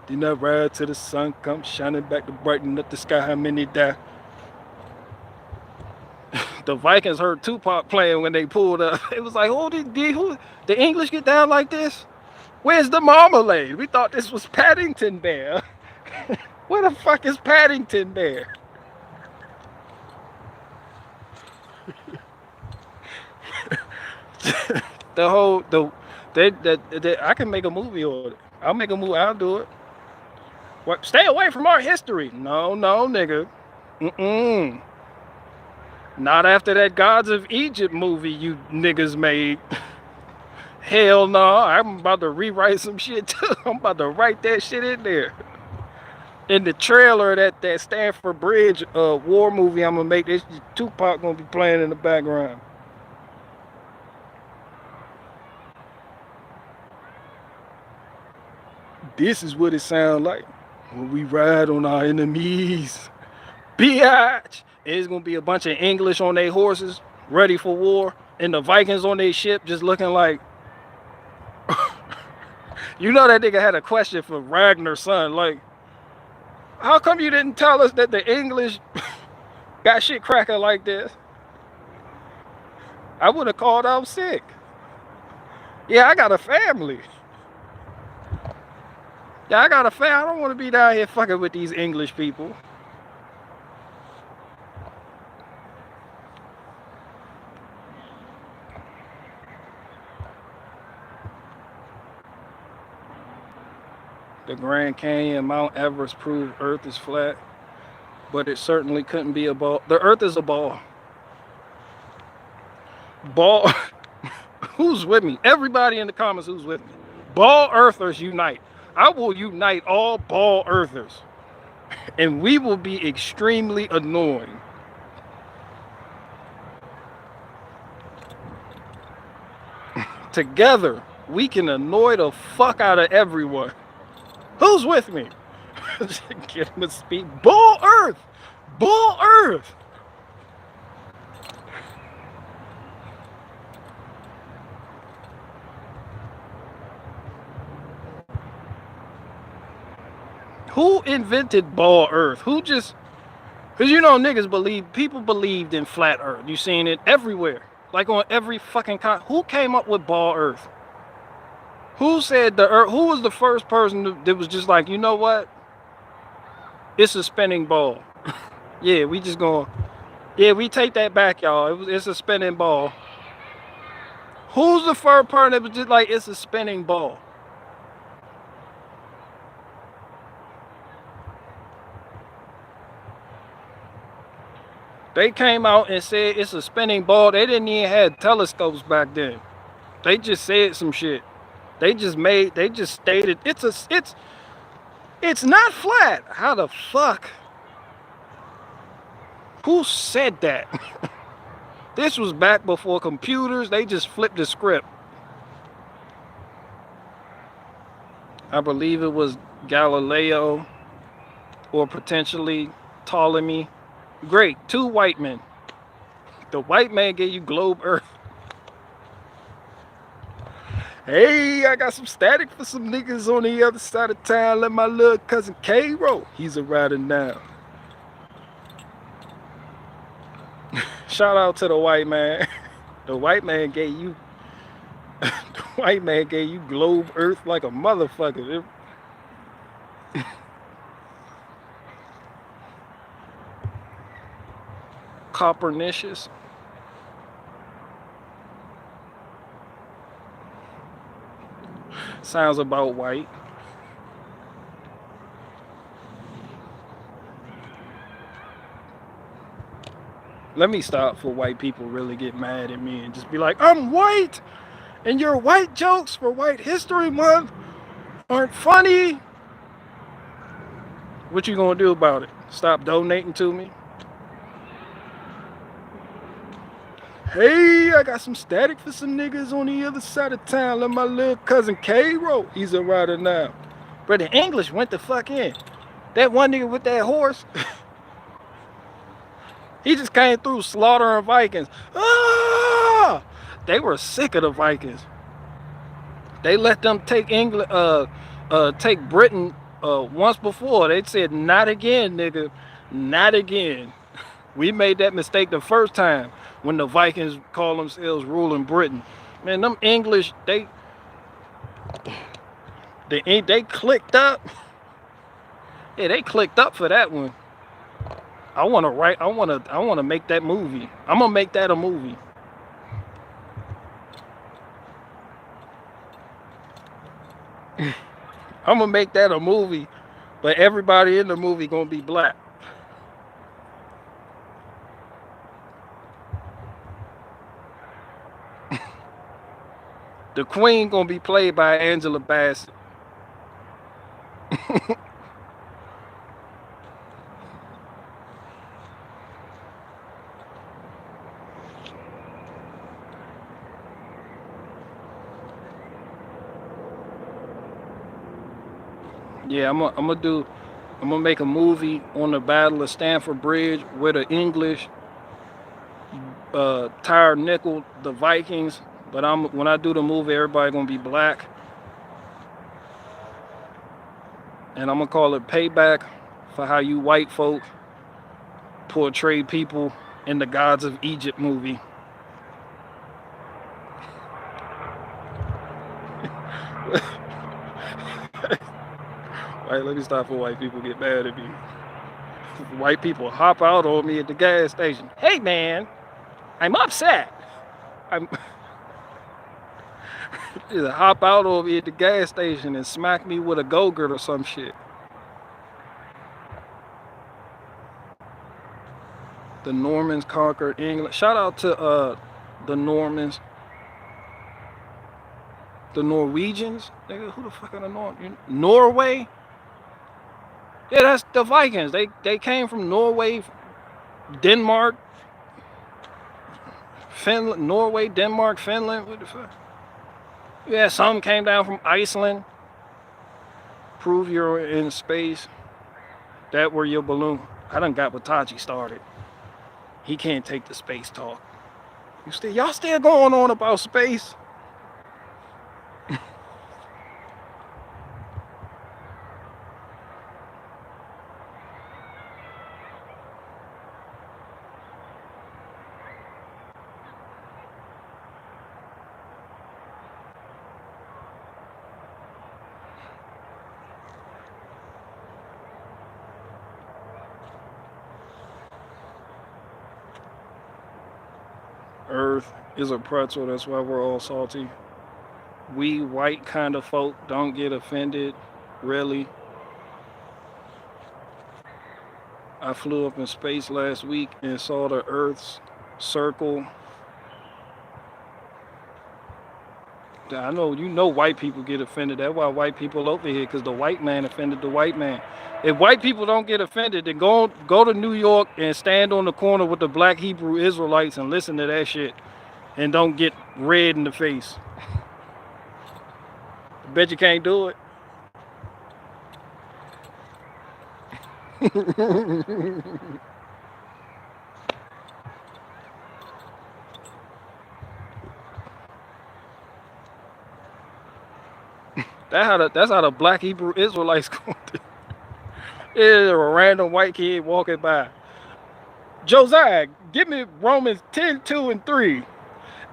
Then I ride till the sun comes shining back to brighten up the sky. How many die? The Vikings heard Tupac playing when they pulled up. It was like, who the English get down like this? Where's the marmalade? We thought this was Paddington Bear. Where the fuck is Paddington Bear? I can make a movie on it. I'll make a movie. I'll do it. What? Stay away from our history. No, nigga. Not after that Gods of Egypt movie you niggas made. Hell no, I'm about to rewrite some shit too. I'm about to write that shit in there. In the trailer that Stanford Bridge war movie I'm gonna make, this Tupac gonna be playing in the background. This is what it sounds like when we ride on our enemies. Biatch! It's gonna be a bunch of English on their horses, ready for war, and the Vikings on their ship just looking like. You know that nigga had a question for Ragnar's son, like, how come you didn't tell us that the English got shit cracking like this? I would have called out sick. Yeah, I got a family. Yeah, I got a family. I don't want to be down here fucking with these English people. The Grand Canyon, Mount Everest prove Earth is flat, but it certainly couldn't be a ball. The Earth is a ball. Ball. Who's with me? Everybody in the comments, who's with me? Ball Earthers unite. I will unite all ball Earthers, and we will be extremely annoying. Together, we can annoy the fuck out of everyone. Who's with me? Get him a speed. Ball Earth! Ball Earth! Who invented Ball Earth? Who just Cause you know niggas people believed in flat earth. You seen it everywhere. Like on every fucking who came up with ball earth? Who said the earth? Who was the first person that was just like, you know what? It's a spinning ball. Yeah, we just going. Yeah, we take that back, y'all. It's a spinning ball. Who's the first person that was just like, it's a spinning ball? They came out and said it's a spinning ball. They didn't even have telescopes back then. They just said some shit. They just stated it's not flat. How the fuck? Who said that? This was back before computers. They just flipped the script. I believe it was Galileo or potentially Ptolemy. Great, 2 white men. The white man gave you globe earth. Hey, I got some static for some niggas on the other side of town. Let my little cousin K roll. He's a rider now. Shout out to the white man. The white man gave you globe earth like a motherfucker. Copernicus. Sounds about white. Let me stop for white people really get mad at me and just be like, I'm white, and your white jokes for White History Month aren't funny. What you gonna do about it? Stop donating to me? Hey, I got some static for some niggas on the other side of town. Let my little cousin K roll. He's a rider now. But the English went the fuck in. That one nigga with that horse, he just came through slaughtering Vikings. Ah! They were sick of the Vikings. They let them take England, take Britain once before. They said, not again, nigga. Not again. We made that mistake the first time when the Vikings called themselves ruling Britain. Man, them English, they clicked up. Yeah, they clicked up for that one. I want to make that movie. I'm gonna make that a movie. I'm gonna make that a movie, but everybody in the movie gonna be black. The Queen gonna be played by Angela Bassett. Yeah, I'm gonna make a movie on the Battle of Stanford Bridge where the English tired nickel the Vikings, but when I do the movie, everybody gonna be black, and I'm gonna call it Payback for how you white folk portray people in the Gods of Egypt movie. Right, let me stop for white people get mad at me. White people hop out on me at the gas station. Hey man, I'm upset. Just hop out on me at the gas station and smack me with a go-gurt or some shit. The Normans conquered England. Shout out to the Normans. The Norwegians? Nigga, who the fuck are the Norwegians? Norway? Yeah, that's the Vikings. They came from Norway, Denmark, Finland, Norway, Denmark, Finland. What the fuck? Yeah, some came down from Iceland. Prove you're in space. That were your balloon. I done got Watachi started. He can't take the space talk. Y'all still going on about space? Earth is a pretzel, that's why we're all salty. We white kind of folk don't get offended, really. I flew up in space last week and saw the Earth's circle. I know, you know, white people get offended. That's why white people over here, because the white man offended the white man. If white people don't get offended, then go to New York and stand on the corner with the black Hebrew Israelites and listen to that shit, and don't get red in the face. I bet you can't do it. That's how the black Hebrew Israelites go. There's a random white kid walking by. Josiah, give me Romans 10, 2, and 3.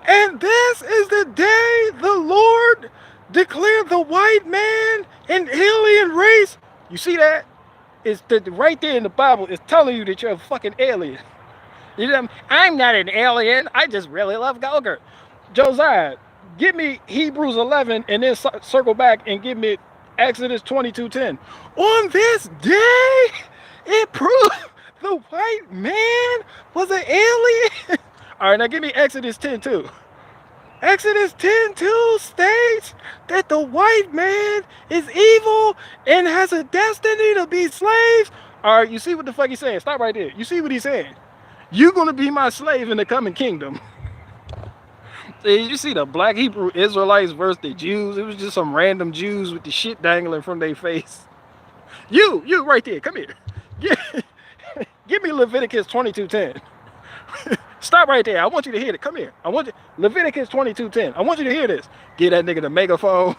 And this is the day the Lord declared the white man an alien race. You see that? It's right there in the Bible. It's telling you that you're a fucking alien. You know, I'm not an alien. I just really love Gogurt. Josiah, give me Hebrews 11 and then circle back and give me Exodus 22:10. On this day, it proved the white man was an alien. All right, now give me Exodus 10:2. Exodus 10:2 states that the white man is evil and has a destiny to be slaves. All right, you see what the fuck he's saying? Stop right there. You see what he's saying? You're going to be my slave in the coming kingdom. You see the black Hebrew Israelites versus the Jews. It was just some random Jews with the shit dangling from their face. You right there. Come here. Give me Leviticus 22:10. Stop right there. I want you to hear it. Come here. I want you. Leviticus 22:10. I want you to hear this. Give that nigga the megaphone.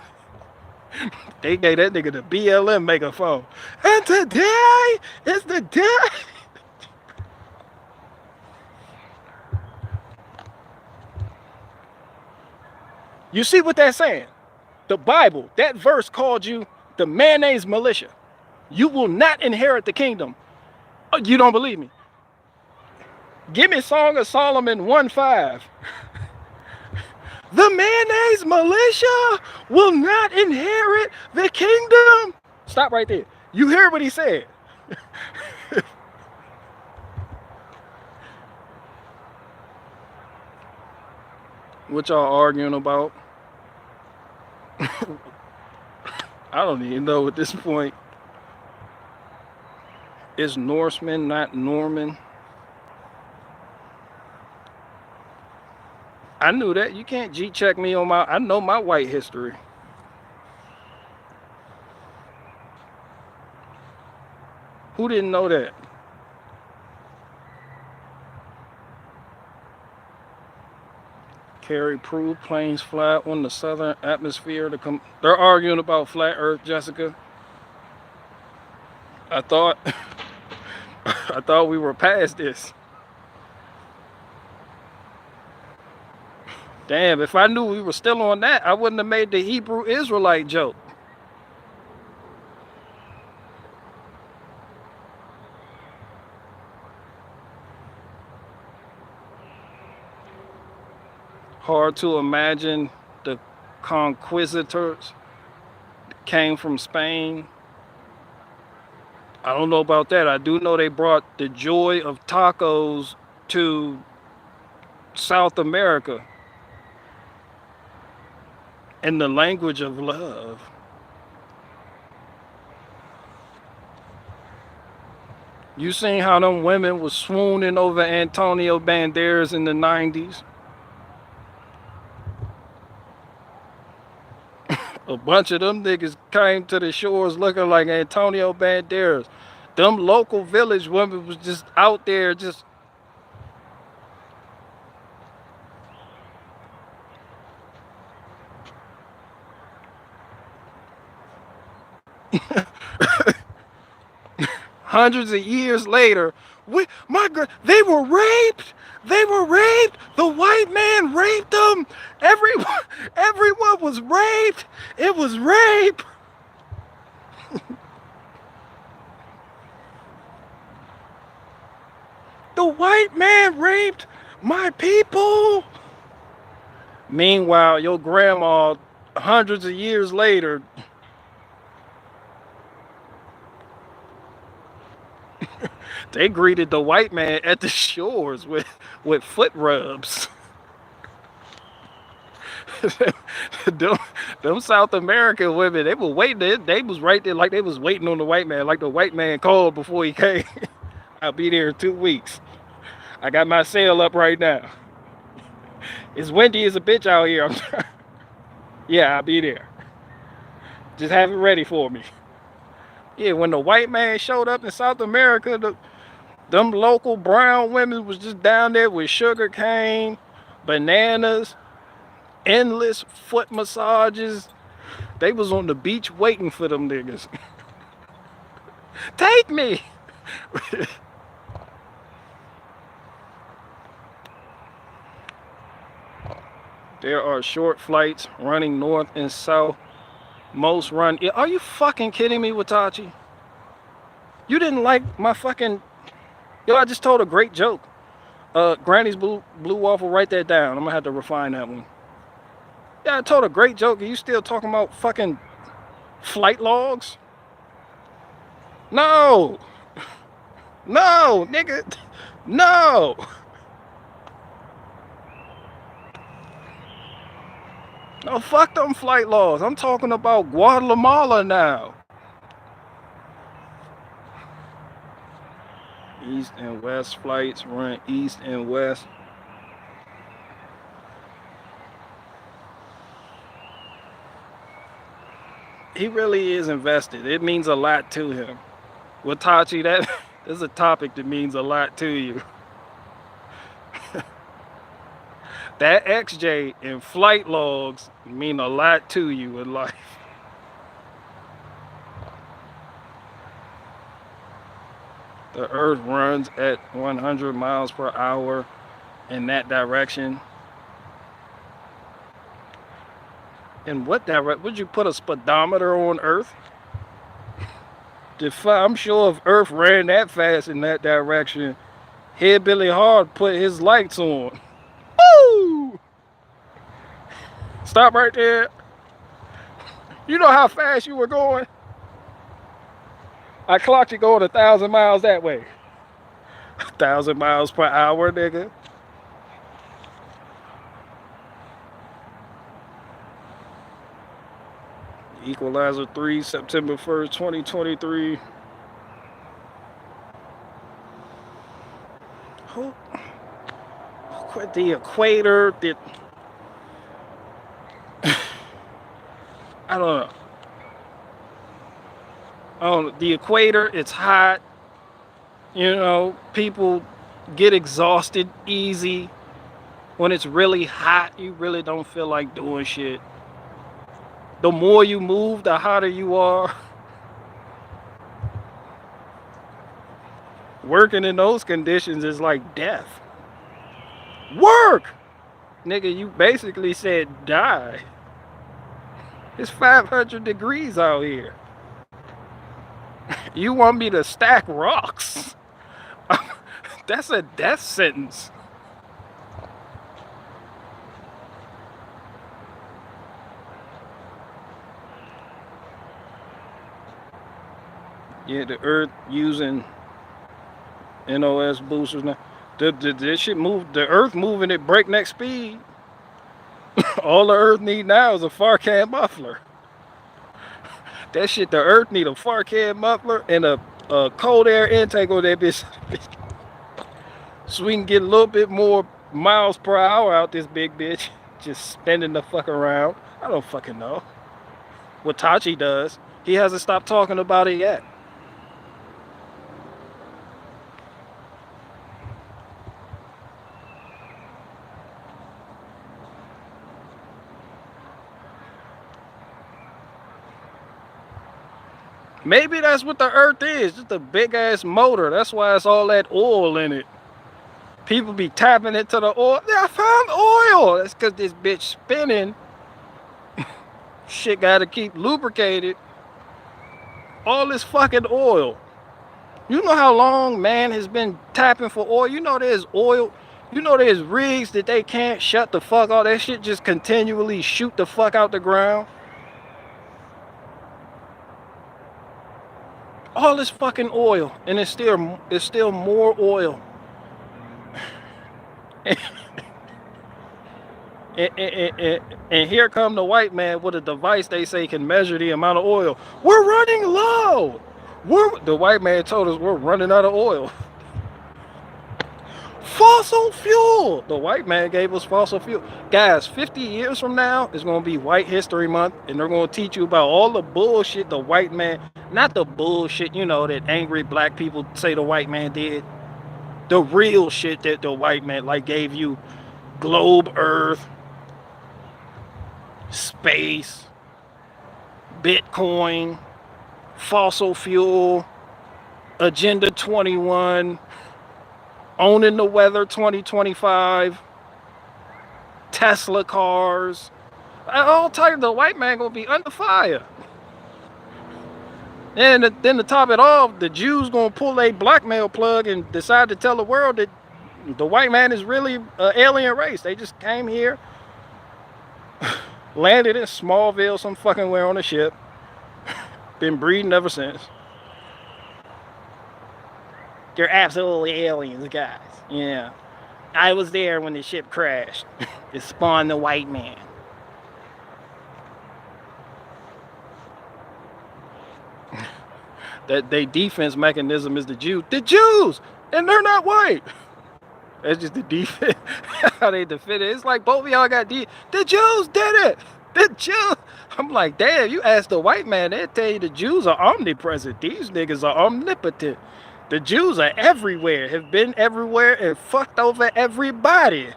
They gave that nigga the BLM megaphone. And today is the day. You see what that's saying? The Bible, that verse called you the mayonnaise militia. You will not inherit the kingdom. Oh, you don't believe me? Give me Song of Solomon 1:5. The mayonnaise militia will not inherit the kingdom. Stop right there. You hear what he said? What y'all arguing about? I don't even know at this point. It's Norseman, not Norman. I knew that. You can't G-check me on I know my white history. Who didn't know that? Carry proof planes fly on the southern atmosphere to come. They're arguing about flat Earth, Jessica. I thought we were past this. Damn, if I knew we were still on that, I wouldn't have made the Hebrew Israelite joke. Hard to imagine the Conquistadors came from Spain. I don't know about that. I do know they brought the joy of tacos to South America and the language of love. You seen how them women was swooning over Antonio Banderas in the 90s? A bunch of them niggas came to the shores looking like Antonio Banderas. Them local village women was just out there just... Hundreds of years later, they were raped. They were raped. The white man raped them. Everyone was raped. It was rape. The white man raped My people. Meanwhile, your grandma, hundreds of years later, they greeted the white man at the shores with foot rubs. them, them South American women, they were waiting. They was right there like they was waiting on the white man. Like the white man called before he came. I'll be there in 2 weeks. I got my sail up right now. It's windy as a bitch out here. Yeah, I'll be there. Just have it ready for me. Yeah, when the white man showed up in South America, them local brown women was just down there with sugar cane, bananas, endless foot massages. They was on the beach waiting for them niggas. Take me. There are short flights running north and south. Most run. Are you fucking kidding me, Watachi? You didn't like my fucking. Yo, I just told a great joke. Granny's blue waffle. Write that down. I'm gonna have to refine that one. Yeah, I told a great joke, and you still talking about fucking flight logs? No, no, nigga, no. No, fuck them flight laws. I'm talking about Guatemala now. East and west flights run east and west. He really is invested. It means a lot to him. Watachi, that is a topic that means a lot to you. That XJ and flight logs mean a lot to you in life. The earth runs at 100 miles per hour in that direction. In what direction? Would you put a speedometer on earth? I'm sure if earth ran that fast in that direction, Hillbilly Hard put his lights on. Woo! Stop right there. You know how fast you were going? I clocked you going 1,000 miles that way. 1,000 miles per hour, nigga. Equalizer 3, September 1st, 2023. Who quit the equator? I don't know. The equator, it's hot. You know, people get exhausted easy. When it's really hot, you really don't feel like doing shit. The more you move, the hotter you are. Working in those conditions is like death. Work! Nigga, you basically said die. It's 500 degrees out here. You want me to stack rocks? That's a death sentence. Yeah, the earth using NOS boosters now. This shit move. The earth moving at breakneck speed. All the earth need now is a Farcan muffler. That shit, the earth need a Farcan muffler and a cold air intake on that bitch. So we can get a little bit more miles per hour out this big bitch. Just spinning the fuck around. I don't fucking know. Watachi does. He hasn't stopped talking about it yet. Maybe that's what the earth is, just a big ass motor. That's why it's all that oil in it. People be tapping into the oil. Yeah, I found oil. That's because this bitch spinning. Shit gotta keep lubricated. All this fucking oil. You know how long man has been tapping for oil? You know there's oil. You know there's rigs that they can't shut the fuck off. That shit just continually shoot the fuck out the ground. All this fucking oil, and it's still more oil. And here come the white man with a device they say can measure the amount of oil. We're running low. The white man told us we're running out of oil. Fossil fuel. The white man gave us fossil fuel. Guys, 50 years from now is going to be White History Month, and they're going to teach you about all the bullshit the white man, not the bullshit, that angry black people say the white man did. The real shit that the white man gave you. Globe Earth, space, Bitcoin, fossil fuel, Agenda 21, owning the weather 2025, Tesla cars, all types. The white man gonna be under fire. And then to top it off, the Jews gonna pull a blackmail plug and decide to tell the world that the white man is really an alien race. They just came here, landed in Smallville some fucking where on a ship, been breeding ever since. They're absolutely aliens, guys. Yeah. I was there when the ship crashed. It spawned the white man. That their defense mechanism is the Jews. The Jews! And they're not white. That's just the defense. How they defend it. It's like both of y'all got the Jews did it. The Jews. I'm like, damn, you ask the white man, they'll tell you the Jews are omnipresent. These niggas are omnipotent. The Jews are everywhere, have been everywhere, and fucked over everybody.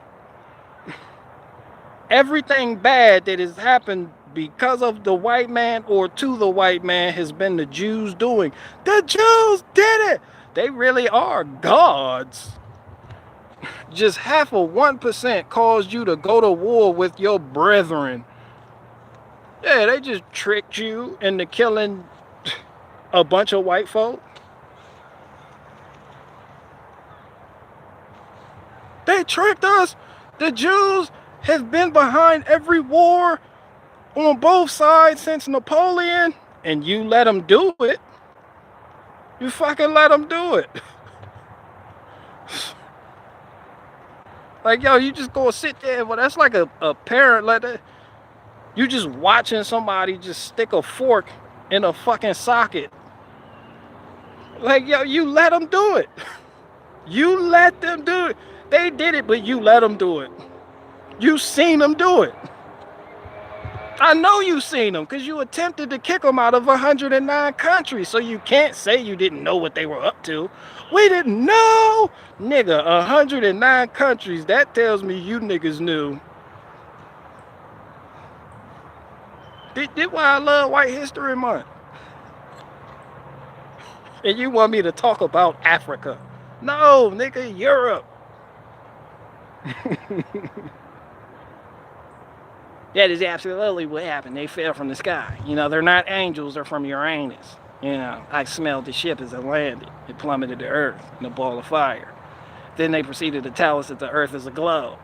Everything bad that has happened because of the white man or to the white man has been the Jews doing. The Jews did it. They really are gods. Just half of 1% caused you to go to war with your brethren. Yeah, they just tricked you into killing a bunch of white folk. They tricked us. The Jews have been behind every war on both sides since Napoleon, and you let them do it. You fucking let them do it. Like, yo, you just go sit there. Well, that's like a parent. You just watching somebody just stick a fork in a fucking socket. Like, yo, you let them do it. You let them do it. They did it, but you let them do it. You seen them do it. I know you seen them because you attempted to kick them out of 109 countries. So you can't say you didn't know what they were up to. We didn't know. Nigga, 109 countries. That tells me you niggas knew. That's why I love White History Month. And you want me to talk about Africa? No, nigga, Europe. That is absolutely what happened. They fell from the sky. They're not angels, they're from Uranus. I smelled the ship as it landed. It plummeted to Earth in a ball of fire. Then they proceeded to tell us that the Earth is a globe.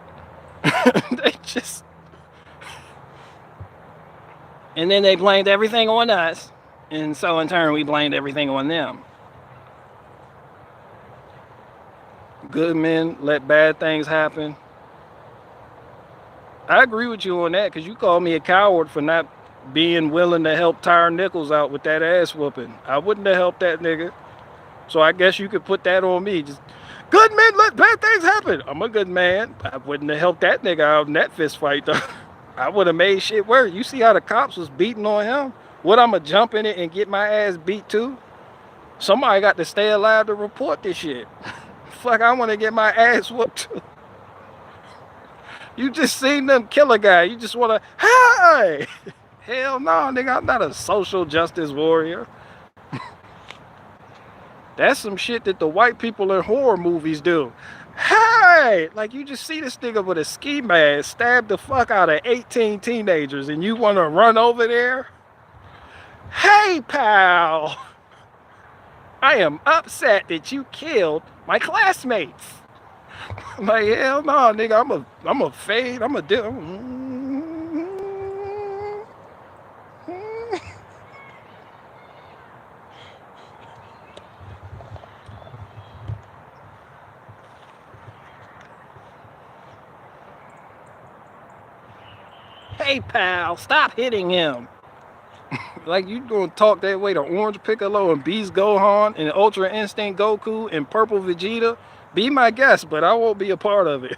And then they blamed everything on us. And so in turn, we blamed everything on them. Good men let bad things happen. I agree with you on that because you called me a coward for not being willing to help Tyre Nichols out with that ass whooping. I wouldn't have helped that nigga. So I guess you could put that on me. Just, good men let bad things happen. I'm a good man. I wouldn't have helped that nigga out in that fist fight though. I would have made shit worse. You see how the cops was beating on him? What, I'ma jump in it and get my ass beat too? Somebody got to stay alive to report this shit. Fuck, I want to get my ass whooped too. You just seen them kill a guy. You just want to, hey! Hell no, nigga, I'm not a social justice warrior. That's some shit that the white people in horror movies do. Hey! Like, you just see this nigga with a ski mask stab the fuck out of 18 teenagers and you want to run over there? Hey, pal! I am upset that you killed my classmates. I'm like, hell no, nigga, I'm a fade, I'm a dip. Hey pal, stop hitting him. Like you gonna talk that way to Orange Piccolo and Beast Gohan and Ultra Instinct Goku and Purple Vegeta? Be my guest, but I won't be a part of it.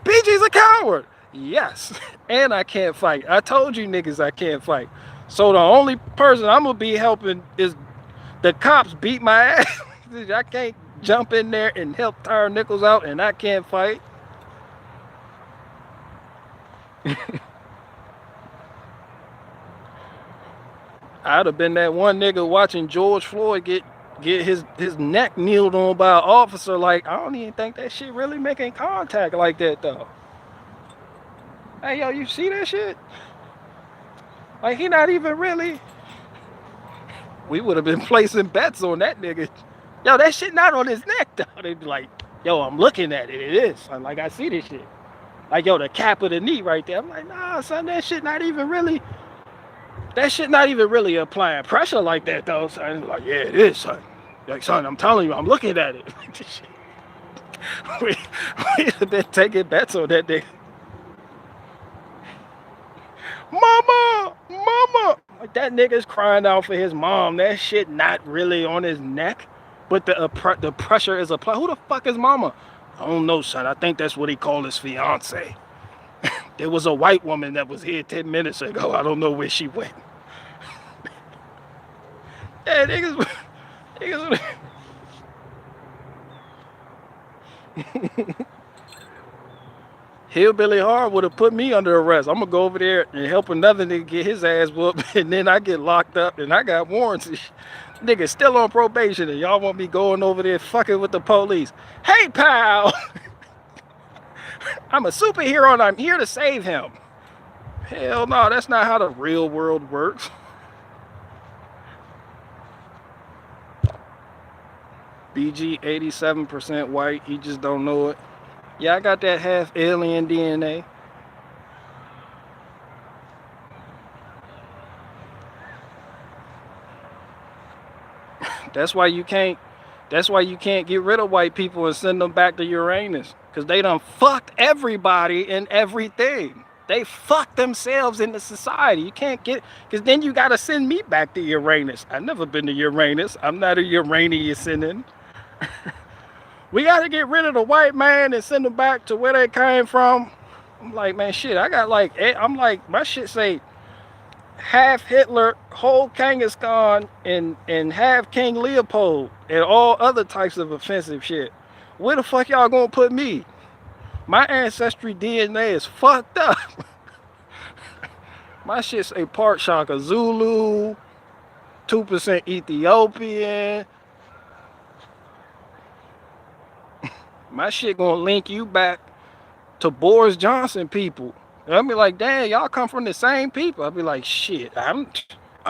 BG's a coward. Yes, and I can't fight. I told you niggas I can't fight. So the only person I'm gonna be helping is the cops beat my ass. I can't jump in there and help Tire Nichols out, and I can't fight. I'd have been that one nigga watching George Floyd get his neck kneeled on by an officer. Like, I don't even think that shit really making contact like that though. Hey yo, you see that shit? Like he not even really. We would have been placing bets on that nigga. Yo, that shit not on his neck though. They'd be like, yo, I'm looking at it. It is. I'm like, I see this shit. Like, yo, the cap of the knee right there. I'm like, nah, son, that shit not even really. That shit not even really applying pressure like that though, son. Like, yeah, it is, son. Like, son, I'm telling you, I'm looking at it. We'd have been taking bets on that nigga. Mama! Like, that nigga's crying out for his mom. That shit not really on his neck, but the pressure is applied. Who the fuck is mama? I don't know, son. I think that's what he called his fiance. There was a white woman that was here 10 minutes ago. I don't know where she went. Yeah, niggas. Hillbilly Hard would have put me under arrest. I'm gonna go over there and help another nigga get his ass whooped, and then I get locked up, and I got warrants. Nigga still on probation, and y'all want me going over there fucking with the police. Hey, pal! I'm a superhero, and I'm here to save him. Hell no, that's not how the real world works. BG 87% white, he just don't know it. Yeah, I got that half alien DNA. That's why you can't get rid of white people and send them back to Uranus. Because they done fucked everybody and everything. They fucked themselves into society. You can't get, because then you got to send me back to Uranus. I've never been to Uranus. I'm not a Uranian. We got to get rid of the white man and send them back to where they came from. I'm like, man, shit, I got like, I'm like, my shit say half Hitler, whole Genghis Khan, and half King Leopold, and all other types of offensive shit. Where the fuck y'all gonna put me? My ancestry DNA is fucked up. My shit's a part Shaka Zulu, 2% Ethiopian. My shit gonna link you back to Boris Johnson people. I'll be like, damn, y'all come from the same people. I'll be like, shit, I'm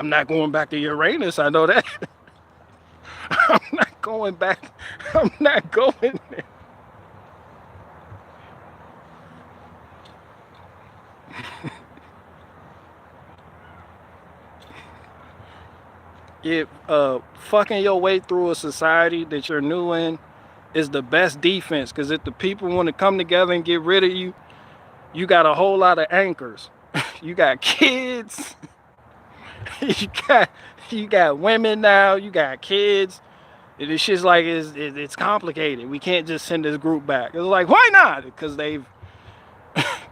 not going back to Uranus. I know that. I'm not going back. I'm not going there. If fucking your way through a society that you're new in is the best defense, because if the people want to come together and get rid of you, you got a whole lot of anchors. You got kids. you got women now. You got kids. And it's just like it's complicated. We can't just send this group back. It's like, why not? Because they've.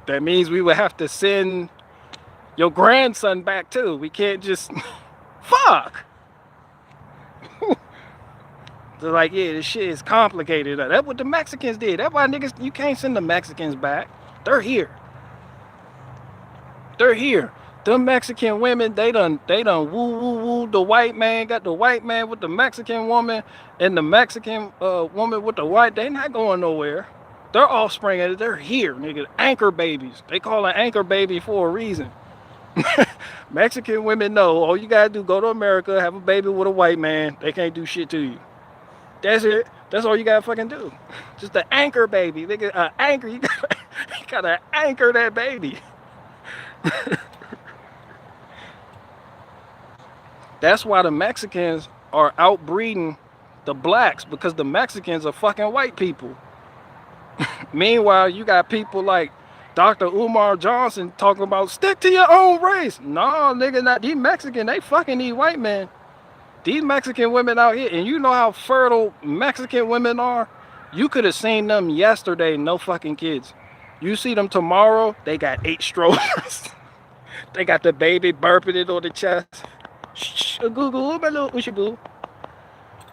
That means we would have to send your grandson back too. We can't just. Fuck. They're like, yeah, this shit is complicated. That's what the Mexicans did. That's why niggas, you can't send the Mexicans back. They're here. They're here. The Mexican women, they done woo. The white man got the white man with the Mexican woman, and the Mexican woman with the white. They not going nowhere. Their offspring, they're here, nigga. Anchor babies. They call it anchor baby for a reason. Mexican women know all you gotta do, go to America, have a baby with a white man. They can't do shit to you. That's it. That's all you gotta fucking do. Just the anchor baby. Nigga, anchor. You gotta anchor that baby. That's why the Mexicans are outbreeding the blacks, because the Mexicans are fucking white people. Meanwhile, you got people like Dr. Umar Johnson talking about stick to your own race. No, nigga, not these Mexican. They fucking these white men. These Mexican women out here, and you know how fertile Mexican women are? You could have seen them yesterday, no fucking kids. You see them tomorrow, they got 8 strollers. They got the baby burping it on the chest. Shh, Google, my little ushaboo.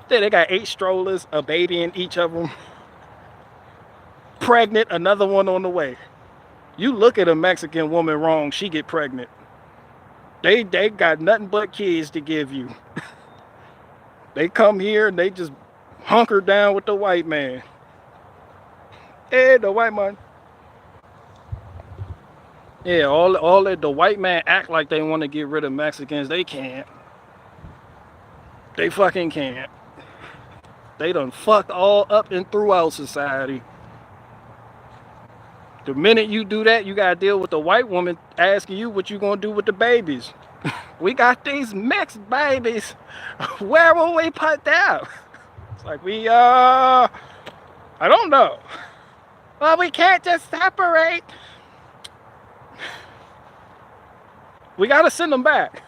They got 8 strollers, a baby in each of them. Pregnant, another one on the way. You look at a Mexican woman wrong, she get pregnant. They got nothing but kids to give you. They come here and they just hunker down with the white man. Hey, the white man. Yeah, all that the white man act like they want to get rid of Mexicans. They can't. They fucking can't. They done fucked all up and throughout society. The minute you do that, you gotta deal with the white woman asking you what you gonna do with the babies. We got these mixed babies. Where will we put them? It's like I don't know. Well, we can't just separate. We gotta send them back.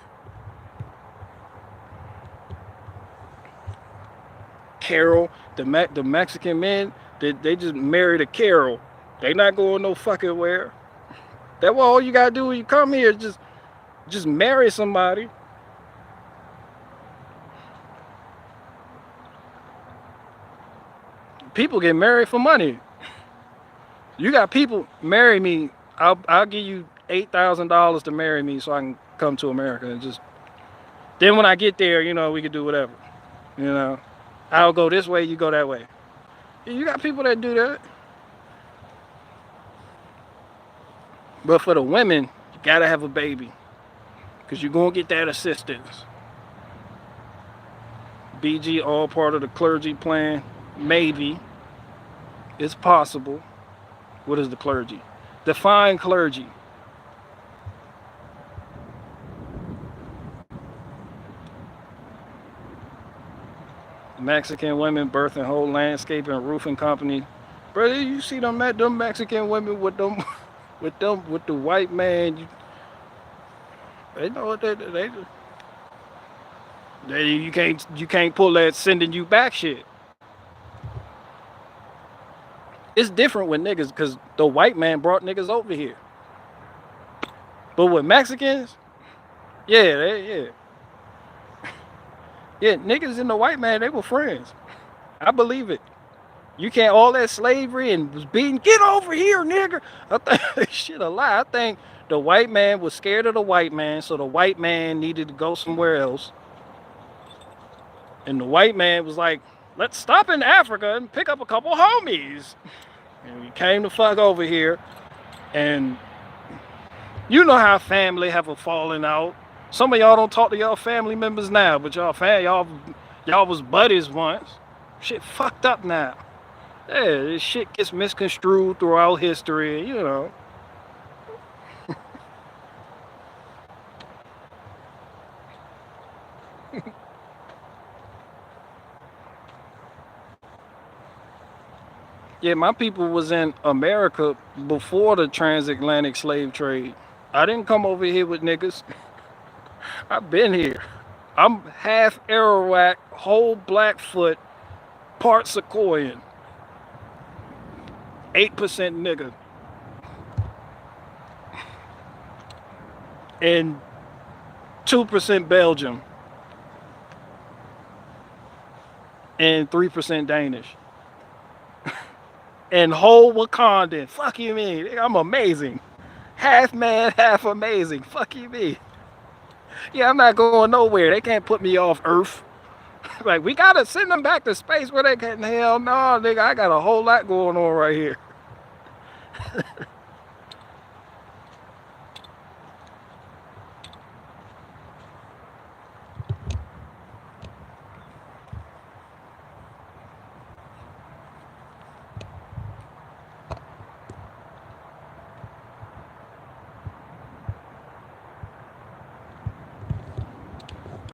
Carol, the Mexican men, they just married a Carol. They not going no fucking where. That's what all you gotta do when you come here, just marry somebody. People get married for money. You got people marry me. I'll give you $8,000 to marry me so I can come to America, and just then when I get there, you know, we can do whatever. You know, I'll go this way, you go that way. You got people that do that. But for the women, you gotta have a baby, because you're gonna get that assistance. BG, all part of the clergy plan. Maybe. It's possible. What is the clergy? Define clergy. Mexican women birthing whole landscaping roofing company. Brother, you see them Mexican women with them with the white man. They know what you can't pull that sending you back shit. It's different with niggas because the white man brought niggas over here. But with Mexicans, yeah, niggas and the white man, they were friends. I believe it. You can't, all that slavery and was beating, get over here, nigga. I think shit a lie. I think the white man was scared of the white man, so the white man needed to go somewhere else. And the white man was like, let's stop in Africa and pick up a couple homies. And we came the fuck over here. And you know how family have a falling out. Some of y'all don't talk to y'all family members now, but y'all was buddies once. Shit fucked up now. Yeah, this shit gets misconstrued throughout history, you know. Yeah, my people was in America before the transatlantic slave trade. I didn't come over here with niggas. I've been here. I'm half Arawak, whole Blackfoot, part Sequoian. 8% nigga. And 2% Belgium. And 3% Danish. And whole Wakandan. Fuck you mean? I'm amazing. Half man, half amazing. Fuck you mean? Yeah, I'm not going nowhere. They can't put me off Earth. Like, we gotta send them back to space where they can. Hell no, nigga. I got a whole lot going on right here.